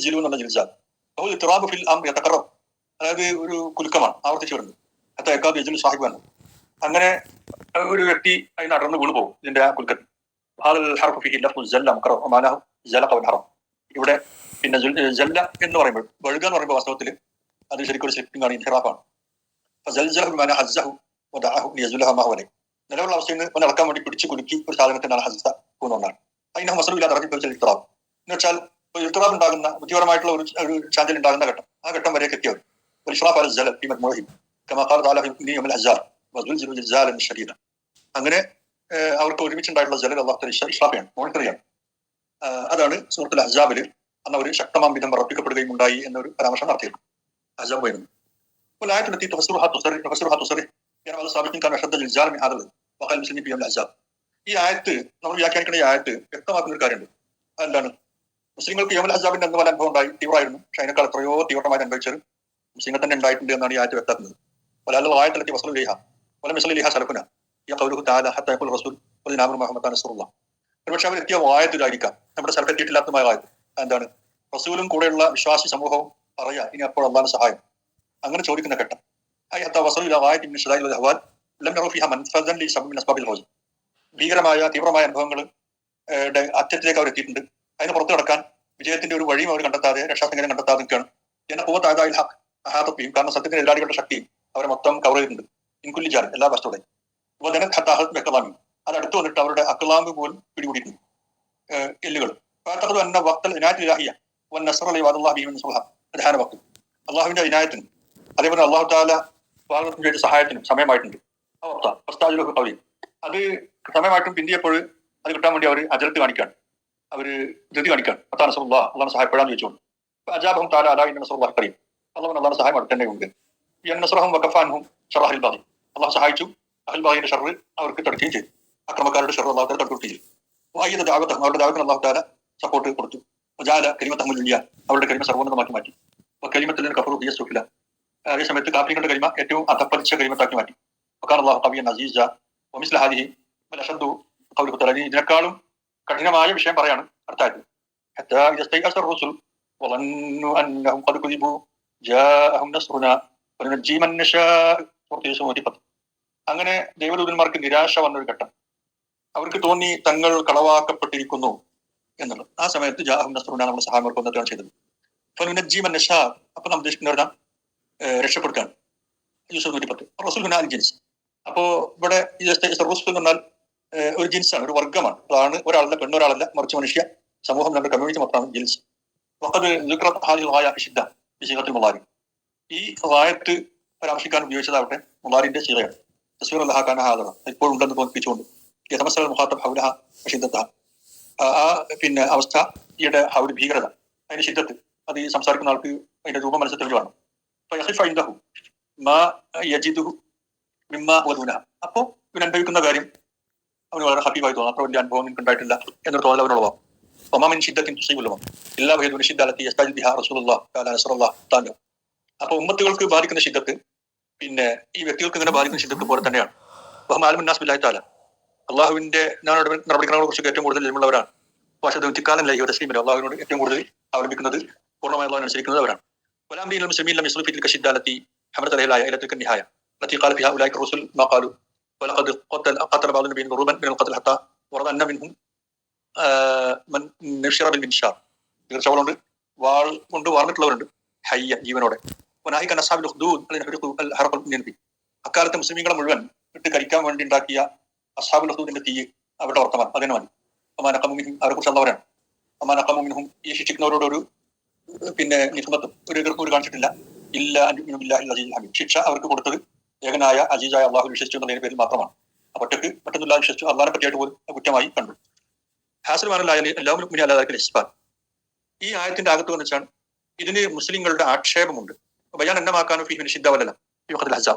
A: ജിലു എന്നുള്ള ജിൽജാൽ ഫിൽ അംർ യതകറർ, അതായത് ഒരു കുലുക്കമാണ്, ആവർത്തിച്ചു വരുന്നത്. സാഹിബാണ്. അങ്ങനെ ഒരു വ്യക്തി അതിന് അടർന്ന് വീണു പോകും ഇതിന്റെ ആ കുലുക്കത്തിൽ. ഇവിടെ പിന്നെ ജല്ല എന്ന് പറയുമ്പോൾ, വഴുക എന്ന് പറയുമ്പോൾ വാസ്തവത്തിൽ അത് ശരിക്കും ഒരു സ്ലിപ്പിംഗ് ആണ്, ഇൻഹിറാഫാണ്. നിലവിലുള്ള അവസ്ഥയിൽ നിന്ന് ഇളക്കാൻ വേണ്ടി പിടിച്ച് കുലുക്കി ഒരു സാധനത്തിനാണ് ഹസ്സ പോകുന്നതാണ്. അതിന് മസലുമില്ലാതെ ഇർത്തിറാബ് എന്ന് വെച്ചാൽ ഇർത്തിറാബ് ഉണ്ടാകുന്ന ബുദ്ധിപരമായിട്ടുള്ള ഒരു ചാഞ്ചൽ ഉണ്ടാകുന്ന ഘട്ടം, ആ ഘട്ടം വരെ എത്തിയവർ അങ്ങനെ അവർക്ക് ഒരുമിച്ചുണ്ടായിട്ടുള്ള ജലൽ അള്ളാഹു ഇഷ്റാഫിയാണ്, മോണിറ്ററിയാണ്. അതാണ് സൂറത്തുൽ അഹ്സാബിൽ അന്ന് അവർ ശക്തമാം വിധം പ്രവർത്തിക്കപ്പെടുകയും ഉണ്ടായി എന്നൊരു പരാമർശം നടത്തിയത്. അഹ്സാബ് വരുന്നു. ഈ ആയത്ത് നമ്മൾ വ്യാഖ്യാനിക്കുന്ന ഈ ആയത്ത് വ്യക്തമാക്കുന്ന ഒരു കാര്യമുണ്ട്. അതെന്താണ്? മുസ്ലിങ്ങൾക്ക് യോമുൽ അഹ്സാബിന്റെ അന്ന് പല അനുഭവം ഉണ്ടായി, തീവ്രമായിരുന്നു. പക്ഷെ അതിനേക്കാൾ എത്രയോ തീവ്രമായി അനുഭവിച്ചത് മുസ്ലിങ്ങൾ തന്നെ ഉണ്ടായിട്ടുണ്ട് എന്നാണ് ഈ ആയത്ത് വ്യക്തമാക്കുന്നത്. ഒരുപക്ഷെ അവർ എത്തിയ വായത്തിലായിരിക്കാം, നമ്മുടെ സ്ഥലത്ത് എത്തിയിട്ടില്ലാത്തതുമായ ആയത്. എന്താണ്? റസൂലും കൂടെയുള്ള വിശ്വാസി സമൂഹവും പറയാ ഇനി അപ്പോൾ അള്ളാഹുവിന്റെ സഹായം, അങ്ങനെ ചോദിക്കുന്ന ഘട്ടം. ഭീകരമായ തീവ്രമായ അനുഭവങ്ങൾ അറ്റത്തിലേക്ക് അവർ എത്തിയിട്ടുണ്ട്. അതിന് പുറത്തു കടക്കാൻ വിജയത്തിന്റെ ഒരു വഴിയും അവർ കണ്ടെത്താതെ, രക്ഷാസംഘം കണ്ടെത്താതെ നിൽക്കുകയാണ്. എന്നെ പൂവത്തായതായി അഹാത്തപ്പിയും, കാരണം സത്യത്തിന്റെ എതിരാളികളുടെ ശക്തിയും അവരെ മൊത്തം കവർ ചെയ്തിട്ടുണ്ട്. ഇൻകുല്ലിജാൻ, എല്ലാ വസ്തുതയും. അപ്പോൾ തന്നെ ഹത്താഹത്ത് വ്യക്തമാമി, അത് അടുത്ത് വന്നിട്ട് അവരുടെ അക്ലാമ്പ് പോലും പിടികൂടിയിട്ടുണ്ട്, എല്ലുകൾ. അള്ളാഹുവിന്റെ ഇനായത്തിനും അതേപോലെ അള്ളാഹു താല ഭാഗത്തിന് വേണ്ടി സഹായത്തിനും സമയമായിട്ടുണ്ട്. കവി അത് സമയമായിട്ടും പിന്തിയപ്പോൾ അത് കിട്ടാൻ വേണ്ടി അവർ അജലത്ത് കാണിക്കാണ്, അവര് ധൃതി കാണിക്കാണ്. അള്ളാഹ് സഹായപ്പെടാന്ന് ചോദിച്ചുകൊണ്ട് അജാബഹും താല അലാഹി നസറുല്ലാഹി ഖരീബ്, അള്ളാഹു സഹായം അടുത്ത് തന്നെ ഉണ്ട്. നസറഹും വഖഫാൻഹും ഷറഹൽ ബാഗി, അള്ളാഹു സഹായിച്ചു, അഹൽ ബാഗിന്റെ ഷർറ് അവർക്ക് തടുക്കുകയും ചെയ്തു. അക്രമക്കാരുടെ ഷർറ് അള്ളാഹു താല തടുക്കുകയും ചെയ്തു. വായ്യത ദാവത്തഹും, അവരുടെ ദാവത്തിന് അള്ളാഹു താല സപ്പോർട്ട് കൊടുത്തു. വജാല കലിമത്തഹുൽ ഉലിയ, അവരുടെ കലിമ സർവോന്നതമാക്കി മാറ്റി. കലിമത്തിൽ കഫറു ഹിയ സുഫ്ല, അതേ സമയത്ത് കാഫികളുടെ കലിമ ഏറ്റവും അധപ്പതിച്ച കലിമത്താക്കി മാറ്റി. വകാന അല്ലാഹു ഖവിയ്യൻ അസീസ വമിസ്ല ഹാദിഹി ബൽ അശദ്ദു ഖൗലുഹു തആല, ഇതിനേക്കാളും കഠിനമായ വിഷയം പറയാണ് അടുത്ത ആയത്ത്. ഹത്താ യസ്തൈഅസ الرسل وظنوا انهم قد كذبوا جاءهم نصرنا ونجي من نشاء. അങ്ങനെ ദൈവദൂതന്മാർക്ക് നിരാശ വന്നൊരു ഘട്ടം, അവർക്ക് തോന്നി തങ്ങൾ കളവാക്കപ്പെട്ടിരിക്കുന്നു എന്നുള്ളത്. ആ സമയത്ത് ജാഅഹും നസ്റുനാ, നമ്മുടെ സഹായം അവർക്ക് വന്നിട്ടാണ് ചെയ്തത്. ഫനുനജ്ജി മൻ നശാ, അപ്പൊ നാം ഉദ്ദേശിക്കുന്നവരാ രക്ഷപ്പെടുത്താൻ. യൂസുഫ് 110 റസൂൽ ഹുനാ അൽ ജിൻസ്. അപ്പോ ഇവിടെ ഈ റസൂൽ എന്ന് പറഞ്ഞാൽ ഒരു ജിൻസാണ്, ഒരു വർഗ്ഗമാണ്. അതാണ് ഒരാളല്ല, പെണ്ണൊരാളല്ല, മറിച്ച് മനുഷ്യ സമൂഹം, രണ്ട് കമ്മ്യൂണിറ്റി മൊത്തമാണ് ജിൻസ്. ഈ വായത്ത് പരാമർശിക്കാൻ ഉപയോഗിച്ചതാവട്ടെ മുളാരിന്റെ ശീലയാണ്. തസ്വീർ അല്ലാഹ ഇപ്പോഴും ഉണ്ടെന്ന് തോന്നിപ്പിച്ചുകൊണ്ട് ആ പിന്നെ അവസ്ഥ, ഈയുടെ ആ ഒരു ഭീകരത, അതിന്റെ ശിദ്ധത്ത്, അത് ഈ സംസാരിക്കുന്ന ആൾക്ക് അതിന്റെ രൂപ മനസ്സിൽ തെളിവാണ്. അപ്പോ ഇവൻ അനുഭവിക്കുന്ന കാര്യം അവന് വളരെ ഹാപ്പിയായി തോന്നും. അത്ര വലിയ അനുഭവം എനിക്ക് ഉണ്ടായിട്ടില്ല എന്നൊരു തോന്നൽ അവനുള്ളതാവും. അപ്പൊ ഉമ്മത്തുകൾക്ക് ബാധിക്കുന്ന ശിദ്ധത്ത് പിന്നെ ഈ വ്യക്തികൾക്ക് ഇങ്ങനെ ബാധിക്കുന്ന ശിദ്ധത്ത് പോലെ തന്നെയാണ്. അള്ളാഹുവിന്റെ നടപടിക്രമങ്ങളെ കുറിച്ച് ഏറ്റവും കൂടുതൽ ജന്മുള്ളവരാണ്. പക്ഷേ തിക്കാലം ലൈഹി തസ്ലീമില്ല, അള്ളാഹുവിനോട് ഏറ്റവും കൂടുതൽ അവലംബിക്കുന്നത് പൂർണ്ണമായി അള്ളാഹുവിനെ അനുസരിക്കുന്നത് അവരാണ്. വലാം ദീനുൽ മുസ്ലിമീൻ ലം യസ്ലു ഫി തിൽക ശിദ്ദാലത്തി ഹമറത അലൈഹി ഇല തിൽക നിഹായ التي قال فيها اولئك الرسل ما قالوا ولقد قتل بعض النبيين ضروبا من القتل حتى ورد ان منهم من نشر بالمنشار. തീർച്ചയായും വാൾ കൊണ്ട് വാർന്നിട്ടുള്ളവരുണ്ട് ഹയ്യ ജീവനോടെ. വനാഹിക നസാബിൽ ഹുദൂദ് അൽ അക്കാലത്തെ മുസ്ലിമീങ്ങളെ മുഴുവൻ ഇട്ട് കരിക്കാൻ വേണ്ടി ഉണ്ടാക്കിയ അസ്ഹാബുൽ ഹുദൂദിന്റെ തീ അവരുടെ വർത്തമാനം അതിനെ മതി. അമാനക്കമുമിനും അവരെ കുറിച്ച് ഉള്ളവരാണ്. അമാനക്കമുമിനും ഈ ശിക്ഷിക്കുന്നവരോട് ഒരു നിസ്മത്തും ഒരു എതിർപ്പ് കാണിച്ചിട്ടില്ല. ഇല്ല ഹമീദ്. ശിക്ഷ അവർക്ക് കൊടുത്തത് ഏകനായ അജീജായ അള്ളാഹു വിശ്വസിച്ചു എന്നതിന്റെ പേരിൽ മാത്രമാണ്. ഒറ്റക്ക് മറ്റൊന്നുമില്ല വിശ്വസിച്ചു അള്ളാഹിനെ പറ്റിയായിട്ട് പോലും കുറ്റമായി കണ്ടു. ഹാസൽമാനല്ലായാലും എല്ലാവരും മുന്നേ അല്ലാതെ ഇസ്ബാൻ. ഈ ആയത്തിന്റെ അകത്ത് എന്ന് വെച്ചാൽ ഇതിന് മുസ്ലിങ്ങളുടെ ആക്ഷേപമുണ്ട്. ബയാൻ എണ്ണമാക്കാനോ ഫീഹിന് ശിദ്ദവലല്ല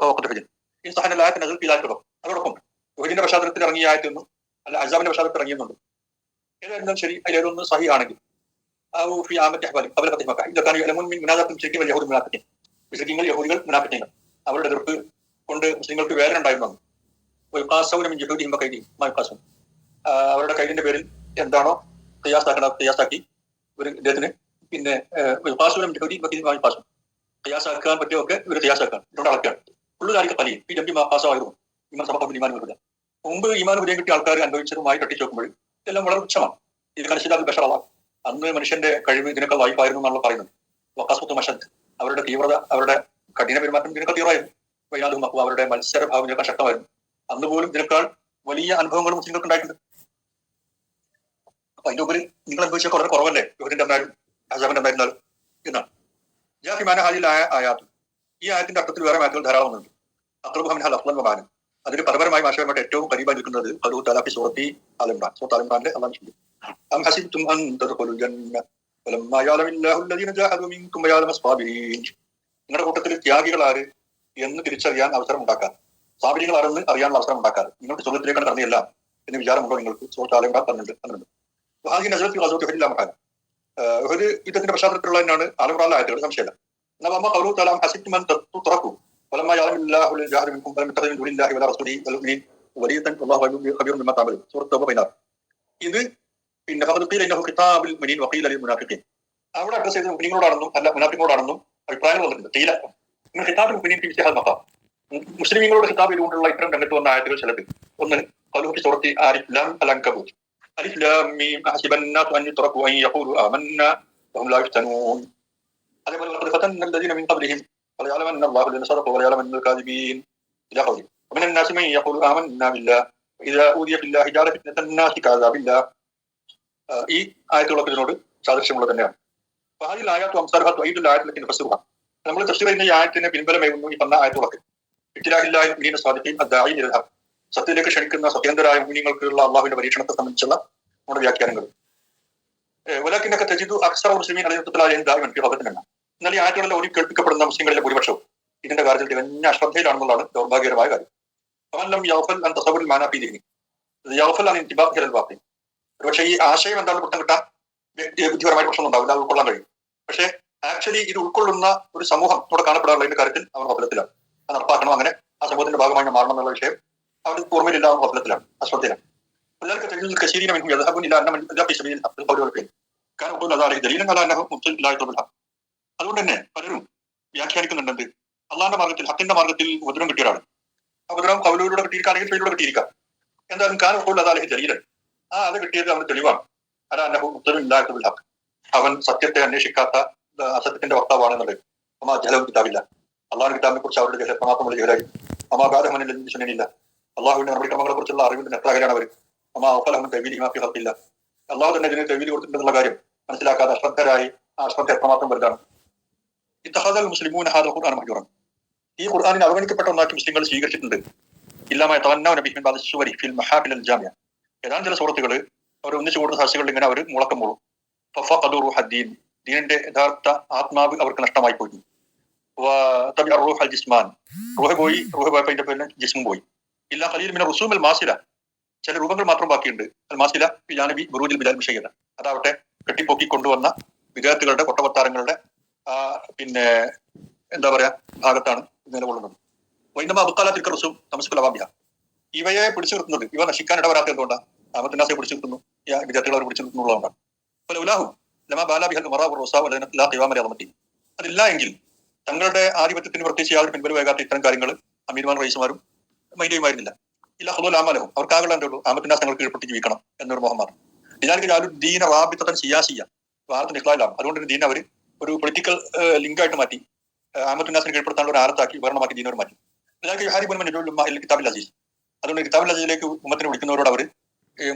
A: ഈ സഹനലായത്തിന് അതിൽ ഇതാക്കിടും. അതോടൊപ്പം യുഹദിന്റെ പശ്ചാത്തലത്തിൽ ഇറങ്ങിയ ആയത്തൊന്നും അല്ല അജാബിന്റെ പശ്ചാത്തലത്തിൽ ഇറങ്ങിയെന്നുണ്ട്. ഏതായിരുന്നാലും ശരി, അതിലൊന്ന് സഹി ആണെങ്കിൽ യഹൂദികൾ മുനാഫിക്കീങ്ങൾ അവരുടെ എതിർപ്പ് കൊണ്ട് മുസ്ലിങ്ങൾക്ക് വേദന ഉണ്ടായിരുന്നു. അവരുടെ കൈദിന്റെ പേരിൽ എന്താണോ ഖിയാസാക്കി ഒരു ഇദ്ദേഹത്തിന് ഖിയാസാക്കാൻ പറ്റിയൊക്കെ ഇവർ ഖിയാസാക്കാൻ ഇതുകൊണ്ട് അളക്കുകയാണ്. ഉള്ളുകാരിക്ക് പലിയും ഈ ജമ്പി പാസ്സായിരുന്നു ഇമാൻ സഭ ഈമാൻ വരില്ല. മുമ്പ് ഈമാൻ ഉദയം കിട്ടിയ ആൾക്കാർ അനുഭവിച്ചതുമായി തട്ടിച്ചു നോക്കുമ്പോൾ ഇതെല്ലാം വളരെ തുച്ഛമാണ്. ഇത് കണിശിതാൽ ബഷറള അന്ന് മനുഷ്യന്റെ കഴിവ് ഇതിനേക്കാൾ വായ്പായിരുന്നു എന്നാണ് പറയുന്നത്. വക്കാസ്മത്ത് മഷദ് അവരുടെ തീവ്രത, അവരുടെ കഠിന പെരുമാറ്റം ഇതിനേക്കാൾ തീവ്രമായിരുന്നു. വൈനാദും മക്കും അവരുടെ മത്സരഭാവം ഇതിനേക്കാൾ ശക്തമായിരുന്നു. അന്ന് പോലും ഇതിനേക്കാൾ വലിയ അനുഭവങ്ങളും മുസ്ലിങ്ങൾക്ക് ഉണ്ടായിട്ടുണ്ട്. അപ്പൊ അതിന്റെ ഉപരി നിങ്ങൾ അനുഭവിച്ചൊക്കെ വളരെ കുറവല്ലേ യുഹദിന്റെ അന്നാലും അജാബിന്റെ അന്നായിരുന്നാലും എന്നാണ്. ജാഫിമാന ഹാജിലായ ആയാത്തും ഈ ആയത്തിന്റെ അർത്ഥത്തിൽ വേറെ മാറ്റുകൾ ധാരാളം വന്നിട്ടുണ്ട്. അക്രബുഹമിൻ അഫ്ലൻ വമാനും അതിന് പരപരമായി മാഷമായിട്ട് ഏറ്റവും കരീബായി നിൽക്കുന്നത് അലു തലാഫി സൂറത്തി ആലിമ്രാൻ. സൂറത്ത് ആലിമ്രാന്റെ അള്ളാഹു ചൊല്ലി أم حسبتم أن تدخلوا الجنة ولما يعلم الله الذين جاهدوا منكم ويعلم الصابرين. നിങ്ങളുടെ കൂട്ടത്തിൽ ത്യാഗികൾ ആര് എന്ന് തിരിച്ചറിയാൻ അവസരം ഉണ്ടാക്കാൻ, സാബിരികൾ ആരെന്ന് അറിയാനുള്ള അവസരം ഉണ്ടാക്കാൻ നിങ്ങൾക്ക് സ്വർഗത്തിലേക്കാണ് കടന്നില്ല എന്ന് വിചാരമുണ്ടോ നിങ്ങൾക്ക്? സൂറത്ത് ആലിമ്രാൻ പറഞ്ഞിട്ടുണ്ട്. ഒരു യുദ്ധത്തിന്റെ പശ്ചാത്തലത്തിലുള്ള തന്നെയാണ് ആലിമ്രാനിലെ ആയത്തുകൾ, സംശയമില്ല. എന്നാൽ കൗലു തലാം ഹസിബ്തും അൻ തുത്രകൂ വലമ്മാ യഅലമു അല്ലാഹു അൽ ജാഹിദ മിൻകും വലം യത്തഖിദു മിൻ ദൂനില്ലാഹി വലാ റസൂലിഹി വൽ മുഅ്മിനീൻ വലിയതൻ വല്ലാഹു ഖബീറുൻ ബിമാ തഅമലൂൻ. സൂറത്ത് തൗബ 16. ഇത് അവിടെ അഡ്രസ് ചെയ്ത് മുസ്ലിങ്ങളോടാണെന്നും അല്ല മുനാഫിങ്ങളോടാണെന്നും അഭിപ്രായങ്ങൾ വന്നിട്ടുണ്ട്. മുസ്ലിമീങ്ങളോട് ഖിതാബ് ചെയ്തുകൊണ്ടുള്ള ഇത്തരം രംഗത്ത് വന്ന ആയത്തുകൾ ചിലത് ഒന്ന് സൂറത്തി അലിഫ് ലാം അൽ അൻകബൂത്ത് അലിഫ് ലാം മീം ഹസിബൻ നാസു അൻ യുത്റകൂ അൻ യഖൂലു ആമന്നാ വഹും ലാ യുഫ്തനൂൻ. അതേപോലെ ലഖദ് ഫതന്ന അല്ലദീന മിൻ ഖബ്ലിഹിം വലയഅലമന്ന അല്ലാഹു അല്ലദീന സദഖൂ വലയഅലമന്ന അൽ കാദിബീൻ ഇലാ ഖൗലി വമിനൻ നാസി മൻ യഖൂലു ആമന്നാ ബില്ലാഹി ഇദാ ഊദിയ ഫില്ലാഹി ജഅല ഫിത്നതൻ നാസി കഅദാബില്ലാഹ്. ഈ ആയത്തുകളൊക്കെ ഇതിനോട് സാദൃശ്യമുള്ളത് തന്നെയാണ്. നമ്മൾ തഫ്സീർ ചെയ്യുന്ന ഈ ആയത്തിന് പിൻബലമേകുന്നു ഈ പറഞ്ഞ ആയത്തുകളൊക്കെ. സത്യത്തിലേക്ക് ക്ഷണിക്കുന്ന സത്യേന്തരായ മുഅ്മിനീങ്ങൾക്കുള്ള അള്ളാഹുവിന്റെ പരീക്ഷണത്തെ സംബന്ധിച്ചുള്ള നമ്മുടെ വ്യാഖ്യാനങ്ങൾ. വലാകിന്നക തജിദു അക്സറ മുസ്ലിമീൻ അലൈഹിസ്സലാം ദാഇമൻ ഫീ ഖഫലത്തിൻ. എന്നാൽ ഈ ആയത്തുകളിൽ ഓടി കേൾപ്പിക്കപ്പെടുന്ന മുസ്ലിങ്ങളിലെ ഭൂരിപക്ഷവും ഇതിന്റെ കാര്യത്തിൽ തികഞ്ഞ അശ്രദ്ധയിലാണെന്നുള്ളതാണ് ദൗർഭാഗ്യകരമായ കാര്യം. പക്ഷേ ഈ ആശയം എന്താണ് പുറത്തം കിട്ടാൻ ബുദ്ധിപരമായ പ്രശ്നം ഉണ്ടാവില്ല, അത് ഉൾക്കൊള്ളാൻ കഴിയും. പക്ഷേ ആക്ച്വലി ഇത് ഉൾക്കൊള്ളുന്ന ഒരു സമൂഹം ഇവിടെ കാണപ്പെടാനുള്ള കാര്യത്തിൽ അവർ കഫലത്തിലാണ്. അത് നടപ്പാക്കണം, അങ്ങനെ ആ സമൂഹത്തിന്റെ ഭാഗമായി മാറണം എന്നുള്ള വിഷയം അവർ ഓർമ്മയിലില്ല, കഫലത്തിലാണ്, അശ്രദ്ധയിലാണ്. അതുകൊണ്ട് തന്നെ പലരും വ്യാഖ്യാനിക്കുന്നുണ്ട് അള്ളാന്റെ മാർഗത്തിൽ, ഹത്തിന്റെ മാർഗത്തിൽ ഉപദ്രവം കിട്ടിയവരാണ്. ഉപദ്രവം കൗലൂരിലൂടെ കിട്ടിയിരിക്കാം, അല്ലെങ്കിൽ ഫെയിലൂടെ കിട്ടിയിരിക്കാം. എന്തായാലും കാനപ്പോൾ അതാലേക്ക് ജലീലൻ അത് കിട്ടിയത് അവന് തെളിവാണ്. അവൻ സത്യത്തെ അന്വേഷിക്കാത്ത അസത്യത്തിന്റെ വക്താവാണെന്നുള്ളത്. അമ്മാ ജലവും കിതാബില്ല, അള്ളാഹുവിന്റെ കിതാബിനെ കുറിച്ച് അവരുടെ ജഹൽ എത്രമാത്രം വലിയ ജഹലായി. അമ്മാബാദഹമനിൽ സുന്നനില്ല, അള്ളാഹുവിന്റെ നടപടിക്രമങ്ങളെ കുറിച്ചുള്ള അറിവിന്റെ എത്ര കാര്യമാണ് അവർ. അമ്മാ ഔഫലഹം തെവീലി ഹിമാഫി ഹൽക്കില്ല, അള്ളാഹു തന്നെ ഇതിന് തെവീലി കൊടുത്തിട്ടുണ്ടെന്നുള്ള കാര്യം മനസ്സിലാക്കാതെ അശ്രദ്ധരായി ആ അശ്രദ്ധ എത്രമാത്രം വലുതാണ്. ഇത്തഹാദൽ മുസ്ലിമൂൻ ഹാദൽ ഖുർആൻ മഹ്ജൂറൻ. ഈ ഖുർആനിനെ അവഗണിക്കപ്പെട്ട ഒന്നാക്കി മുസ്ലിങ്ങൾ സ്വീകരിച്ചിട്ടുണ്ട്. ഇല്ലാമായ തവന്നൗന ബിഹി മിൻ ബഅദി സുവരി ഫിൽ മഹാഫിൽ അൽ ജാമിഅ. ഏതാനും ചില സുഹൃത്തുക്കൾ അവർ ഒന്നിച്ചു കൂടുന്ന സാക്ഷികളിൽ ഇങ്ങനെ അവർ മുളക്കം മൂളും. ഫഫഖദു റൂഹദ്ദീൻ, ദീനിന്റെ യഥാർത്ഥ ആത്മാവ് അവർക്ക് നഷ്ടമായി പോയി. വതബിഅ റൂഹൽ ജിസ്മാൻ, റൂഹ് പോയപ്പോൾ അതിന്റെ പേരിൽ ജിസ്മും പോയി. ഇല്ലാ ഖലീൽ മിന റുസൂമിൽ മാസില, ചില രൂപങ്ങൾ മാത്രം ബാക്കിയുണ്ട്. അൽ മാസില ജാനബി ബുറൂജിൽ ബിലാൽ മുശയ്യദ, അതാവട്ടെ കെട്ടിപ്പൊക്കി കൊണ്ടുവന്ന വിദേഹത്തുകളുടെ കൊട്ടവത്താരങ്ങളുടെ എന്താ പറയാ ഭാഗത്താണ് നിലകൊള്ളുന്നത്. വൈനമ അബുക്കാലത്തിൽക്ക റുസൂം തമസ്കുൽ അവാബിഹ, ഇവയെ പിടിച്ചു നിർത്തുന്നത്, ഇവ നശിക്കാൻ ഇടവരാത്ത എന്തുകൊണ്ടാണ്? അമത്തിനാസെ പിടിച്ചു നിർത്തുന്നു, വിദ്യാർത്ഥികൾ അവർ പിടിച്ചു നിർത്തുന്നുള്ളതുകൊണ്ടാണ്. ഫലൗലാഹു ലമാ ബാലാ ബിഹൽ ഉമറാ വറുസാ വലന ലാ ഖിവാമ ലിഅദമതി. അതില്ല എങ്കിൽ തങ്ങളുടെ ആധിപത്യത്തിന് പ്രത്യേകിച്ച് യാതൊരു പിൻബലമാകാത്ത ഇത്തരം കാര്യങ്ങൾ അമീർമാൻ റئീസുമാരും മൈൻഡ് ചെയ്യുമായിരുന്നില്ല. ഇല്ല ഹുദുൽ ആമലഹും, അവർക്കാകെ ഉള്ളൂ ആമത്തിന്റെ തങ്ങൾക്ക് കീഴ്പ്പെട്ട് ജീവിക്കണം എന്നൊരു മോഹമാണ്. ഇതിനാലേക്ക് യാതൊരു ദീന റാബിത്തൻ സിയാസിയ ഭാരതത്തിന് ഇസ്ലാമിലാണ്. അതുകൊണ്ട് ദീൻ അവർ ഒരു പൊളിറ്റിക്കൽ ലിങ്കായിട്ട് മാറ്റി, ആമത്തുനാസിനെ കീഴ്പ്പെടുത്താനുള്ള ഒരു ആരത്താക്കി ഭരണമാക്കി ദീനവർ മാറ്റി. ഇതിനാലേക്ക് ഹാരിബുൽ കിതാബിൽ അസീസ്, അതുകൊണ്ട് കിതാബുൽ അസീസിലേക്ക് ഉമ്മത്തിനെ വിളിക്കുന്നവരോട് അവർ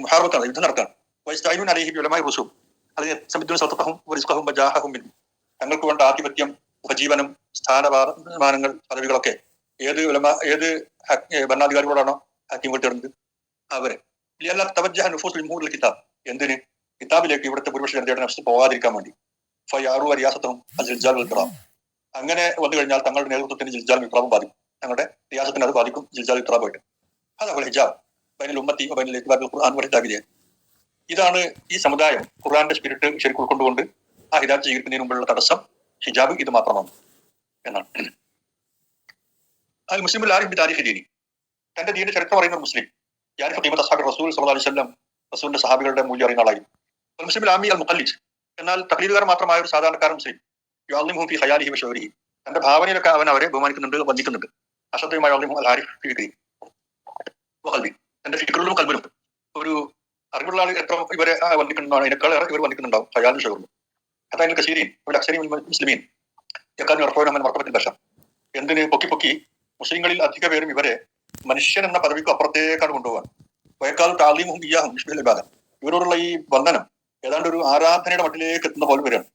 A: മുഹാറത്താണ്, യുദ്ധം നടത്താണ്. വൈസ്തായിൻ അലൈഹി ഉലമായി റുസൂം അതിന് സംബന്ധിക്കുന്ന സത്തഹും റിസ്ഖഹും ബജാഹഹും മിൻ, തങ്ങൾക്ക് വേണ്ട ആധിപത്യം, ഉപജീവനം, സ്ഥാനമാനങ്ങൾ, പദവികളൊക്കെ ഏത് ഭരണാധികാരികളോടാണോ ഹാക്കിങ്ങൾ തീർന്നത് അവരെ കിതാബ്, എന്തിന് കിതാബിലേക്ക് ഇവിടുത്തെ ഭൂരിപക്ഷ ജനതയുടെ നഫ്സ് പോകാതിരിക്കാൻ വേണ്ടി. ഫയാറു റിയാസത്തും ജിൽജാൽ വിൽറാം, അങ്ങനെ വന്നു കഴിഞ്ഞാൽ തങ്ങളുടെ നേതൃത്വത്തിന് ജിൽജാൽ വിൽറാബും ബാധിക്കും, തങ്ങളുടെ റിയാസത്തിന് അത് ബാധിക്കും ജിൽജാൽ വിൽറാബായിട്ട്. അതാണ് ഹിജാബ് ബൈനൽ ഉമ്മത്തി ബൈനൽ ഇത്ബാഇൽ ഖുർആൻ വ ഹിജാബിലെ. ഇതാണ് ഈ സമുദായം ഖുർആന്റെ സ്പിരിറ്റ് ശരിക്കും ഉൾക്കൊണ്ടുകൊണ്ട് ആ ഹിജാബ് സ്വീകരിക്കുന്നതിന് മുമ്പുള്ള തടസ്സം ഹിജാബ് ഇത് മാത്രമാണ് എന്നാണ്. അൽ മുസ്ലിം ആരിഫ് ബിതാരിഖി ദീനി, തന്റെ ദീനിന്റെ ചരിത്രം അറിയുന്ന മുസ്ലിം യാരിഫ് ഖീമത്ത് അസ്ഹാബി റസൂൽ സ്വല്ലല്ലാഹു അലൈഹി വസല്ലം, റസൂലിന്റെ സഹാബികളുടെ മൂല്യം അറിയുന്ന ആളായി. അൽ മുസ്ലിം ആമി അൽ മുഖല്ലിദ്, എന്നാൽ തഖ്ലീദുകാർ മാത്രമായ ഒരു സാധാരണക്കാരൻ മുസ്ലിം യുഅള്ളിമുഹു ഫി ഖയാലിഹി വശൗരിഹി, തന്റെ ഭാവനയിലൊക്കെ അവൻ അവരെ ബഹുമാനിക്കുന്നുണ്ട്, വന്ദിക്കുന്നുണ്ട്. അഷദ്ദുമായി അള്ളിമുഹു അൽ ആരിഫ് ഫി ഖൽബി വഖൽബി, തന്റെ ഫിക്റിലും കൽബിലും ഒരു അറിവുള്ള ആൾ എത്ര ഇവരെ വന്ദിക്കുന്നുണ്ടാവും, അതിനേക്കാൾ ഇവർ വന്ദിക്കുന്നുണ്ടാവും ഖയാലും ഷൗറിലും. അതായത് കസീരീൻ ഇവിടെ അക്സരീൻ മുസ്ലിമീൻ യക്കാദുന യർഫഊന മിൻ മർത്തബത്തിൽ ബശർ, എന്തിന് പൊക്കി മുസ്ലിങ്ങളിൽ അധിക പേരും ഇവരെ മനുഷ്യൻ എന്ന പദവിക്ക് അപ്പുറത്തേക്കാണ് കൊണ്ടുപോകാൻ. വയക്കാൽ താലീമുഹും ഇയ്യാഹും ഇഷ്ബിഹൽ ഇബാദ, ഇവരോടുള്ള ഈ ബന്ധനം ഏതാണ്ട് ഒരു ആരാധനയുടെ മട്ടിലേക്ക് എത്തുന്ന പോലെ വരികയാണ്.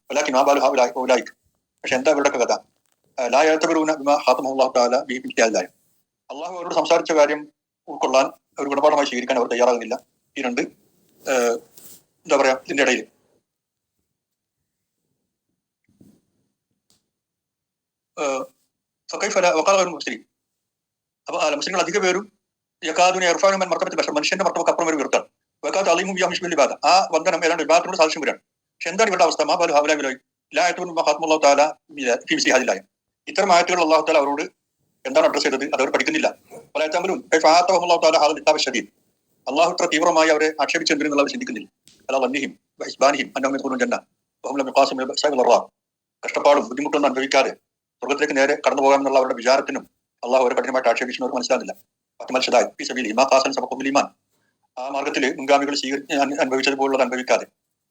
A: വലാകിൻ മാ ബാലു ഹൗലായിക്, പക്ഷെ എന്താ ഇവരുടെ കഥ? ലാ യഅ്തബിറൂന ബിമാ ഖാതമഹുല്ലാഹു തആല ബിഹി ഫിൽ ഇസ്തിഅദാൻ, അല്ലാഹു അവരോട് സംസാരിച്ച കാര്യം ഉൾക്കൊള്ളാൻ ഒരു ഗുണപാഠമായി സ്വീകരിക്കാൻ അവർ തയ്യാറാകുന്നില്ല. ഈ രണ്ട് എന്താ പറയാ ഇതിന്റെ ഇടയിൽ മുസ്ലിം, അപ്പൊ മുസ്ലിങ്ങൾ അധിക പേരും യക്കാദുന യർഫഊന മിൻ മർത്തബത്തിൽ ബശർ, മനുഷ്യന്റെ മർത്തബക്ക് അപ്പുറം വരെ ഉയർത്താൻ. വയക്കാദു അളീമുഹും ബിഹിം ഇഷ്ബിഹൽ ഇബാദ, ആ ബന്ധനം ഏതാണ്ട് ഇബാദത്തിനോട് സാദൃശ്യം വരികയാണ്. പക്ഷെ എന്താണ് ഇവരുടെ അവസ്ഥ? മാ ബാലു ഹൗലായി ലാ യഅ്തൂന ബിമാ ഖാതമഹുല്ലാഹു തആല ഫീ മിസ്ലിഹാദിൽ ആയ, ഇത്തരം ആയത്തുകൾ അല്ലാഹു തആല അവരോട് എന്താണ് അഡ്രസ് ചെയ്തത് അത് അവർ പഠിക്കുന്നില്ല. വലാ യതഅമ്മലൂൻ കൈഫ ആതവഹുല്ലാഹു തആല ഹാദൽ ഇഖാബ ശദീദ്, അല്ലാഹു ഇത്ര തീവ്രമായി അവരെ ആക്ഷേപിച്ചെന്തിനെന്നുള്ള അവർ ചിന്തിക്കുന്നില്ല. അലാ വന്നിഹിം വഹിസ്ബാനിഹിം അന്നഹും യദ്ഖുലൂന ജന്ന വഹും ലം യഖാസിമു മിനൽ ബഅ്സാഇ വൽ ളറാ, കഷ്ടപ്പാടും ബുദ്ധിമുട്ടൊന്നും അനുഭവിക്കാതെ സ്വർഗ്ഗത്തിലേക്ക് നേരെ കടന്നു പോകാമെന്നുള്ള അവരുടെ വിചാരത്തിനും അള്ളാഹു അവരെ കഠിനമായിട്ട് ആക്ഷേപിക്കുന്നവർക്ക് മനസ്സിലാകുന്നില്ല. ആ മാർഗത്തിൽ മുൻഗാമികൾ അനുഭവിച്ചതുപോലുള്ളത് അനുഭവിക്കാതെ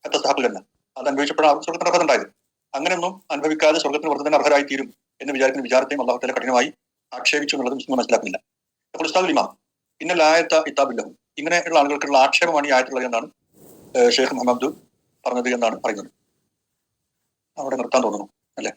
A: തന്നെ അത് അനുഭവിച്ചപ്പോഴാണ് അവർ സ്വർഗത്തിന് അർഹത ഉണ്ടായത്. അങ്ങനെയൊന്നും അനുഭവിക്കാതെ സ്വർഗത്തിന് വർദ്ധന അർഹരായി തീരും എന്ന് വിചാരിക്കുന്ന വിചാരത്തെയും അള്ളാഹു തആല കഠിനമായി ആക്ഷേപിച്ചു എന്നുള്ളത് മുസ്ലിം മനസ്സിലാക്കുന്നില്ല. അപ്പോൾ ഉസ്താദുൽ ഇമാം ഇന്നൽ ആയത ഇതാബില്ലഹും, ഇങ്ങനെയുള്ള ആളുകൾക്കുള്ള ആക്ഷേപമാണ് ഈ ആയത്തുള്ളത് എന്നാണ് ഷെയ്ഖ് മുഹമ്മദ് പറഞ്ഞത് എന്നാണ് പറയുന്നത്. അവിടെ നിർത്താൻ തോന്നുന്നു അല്ലേ?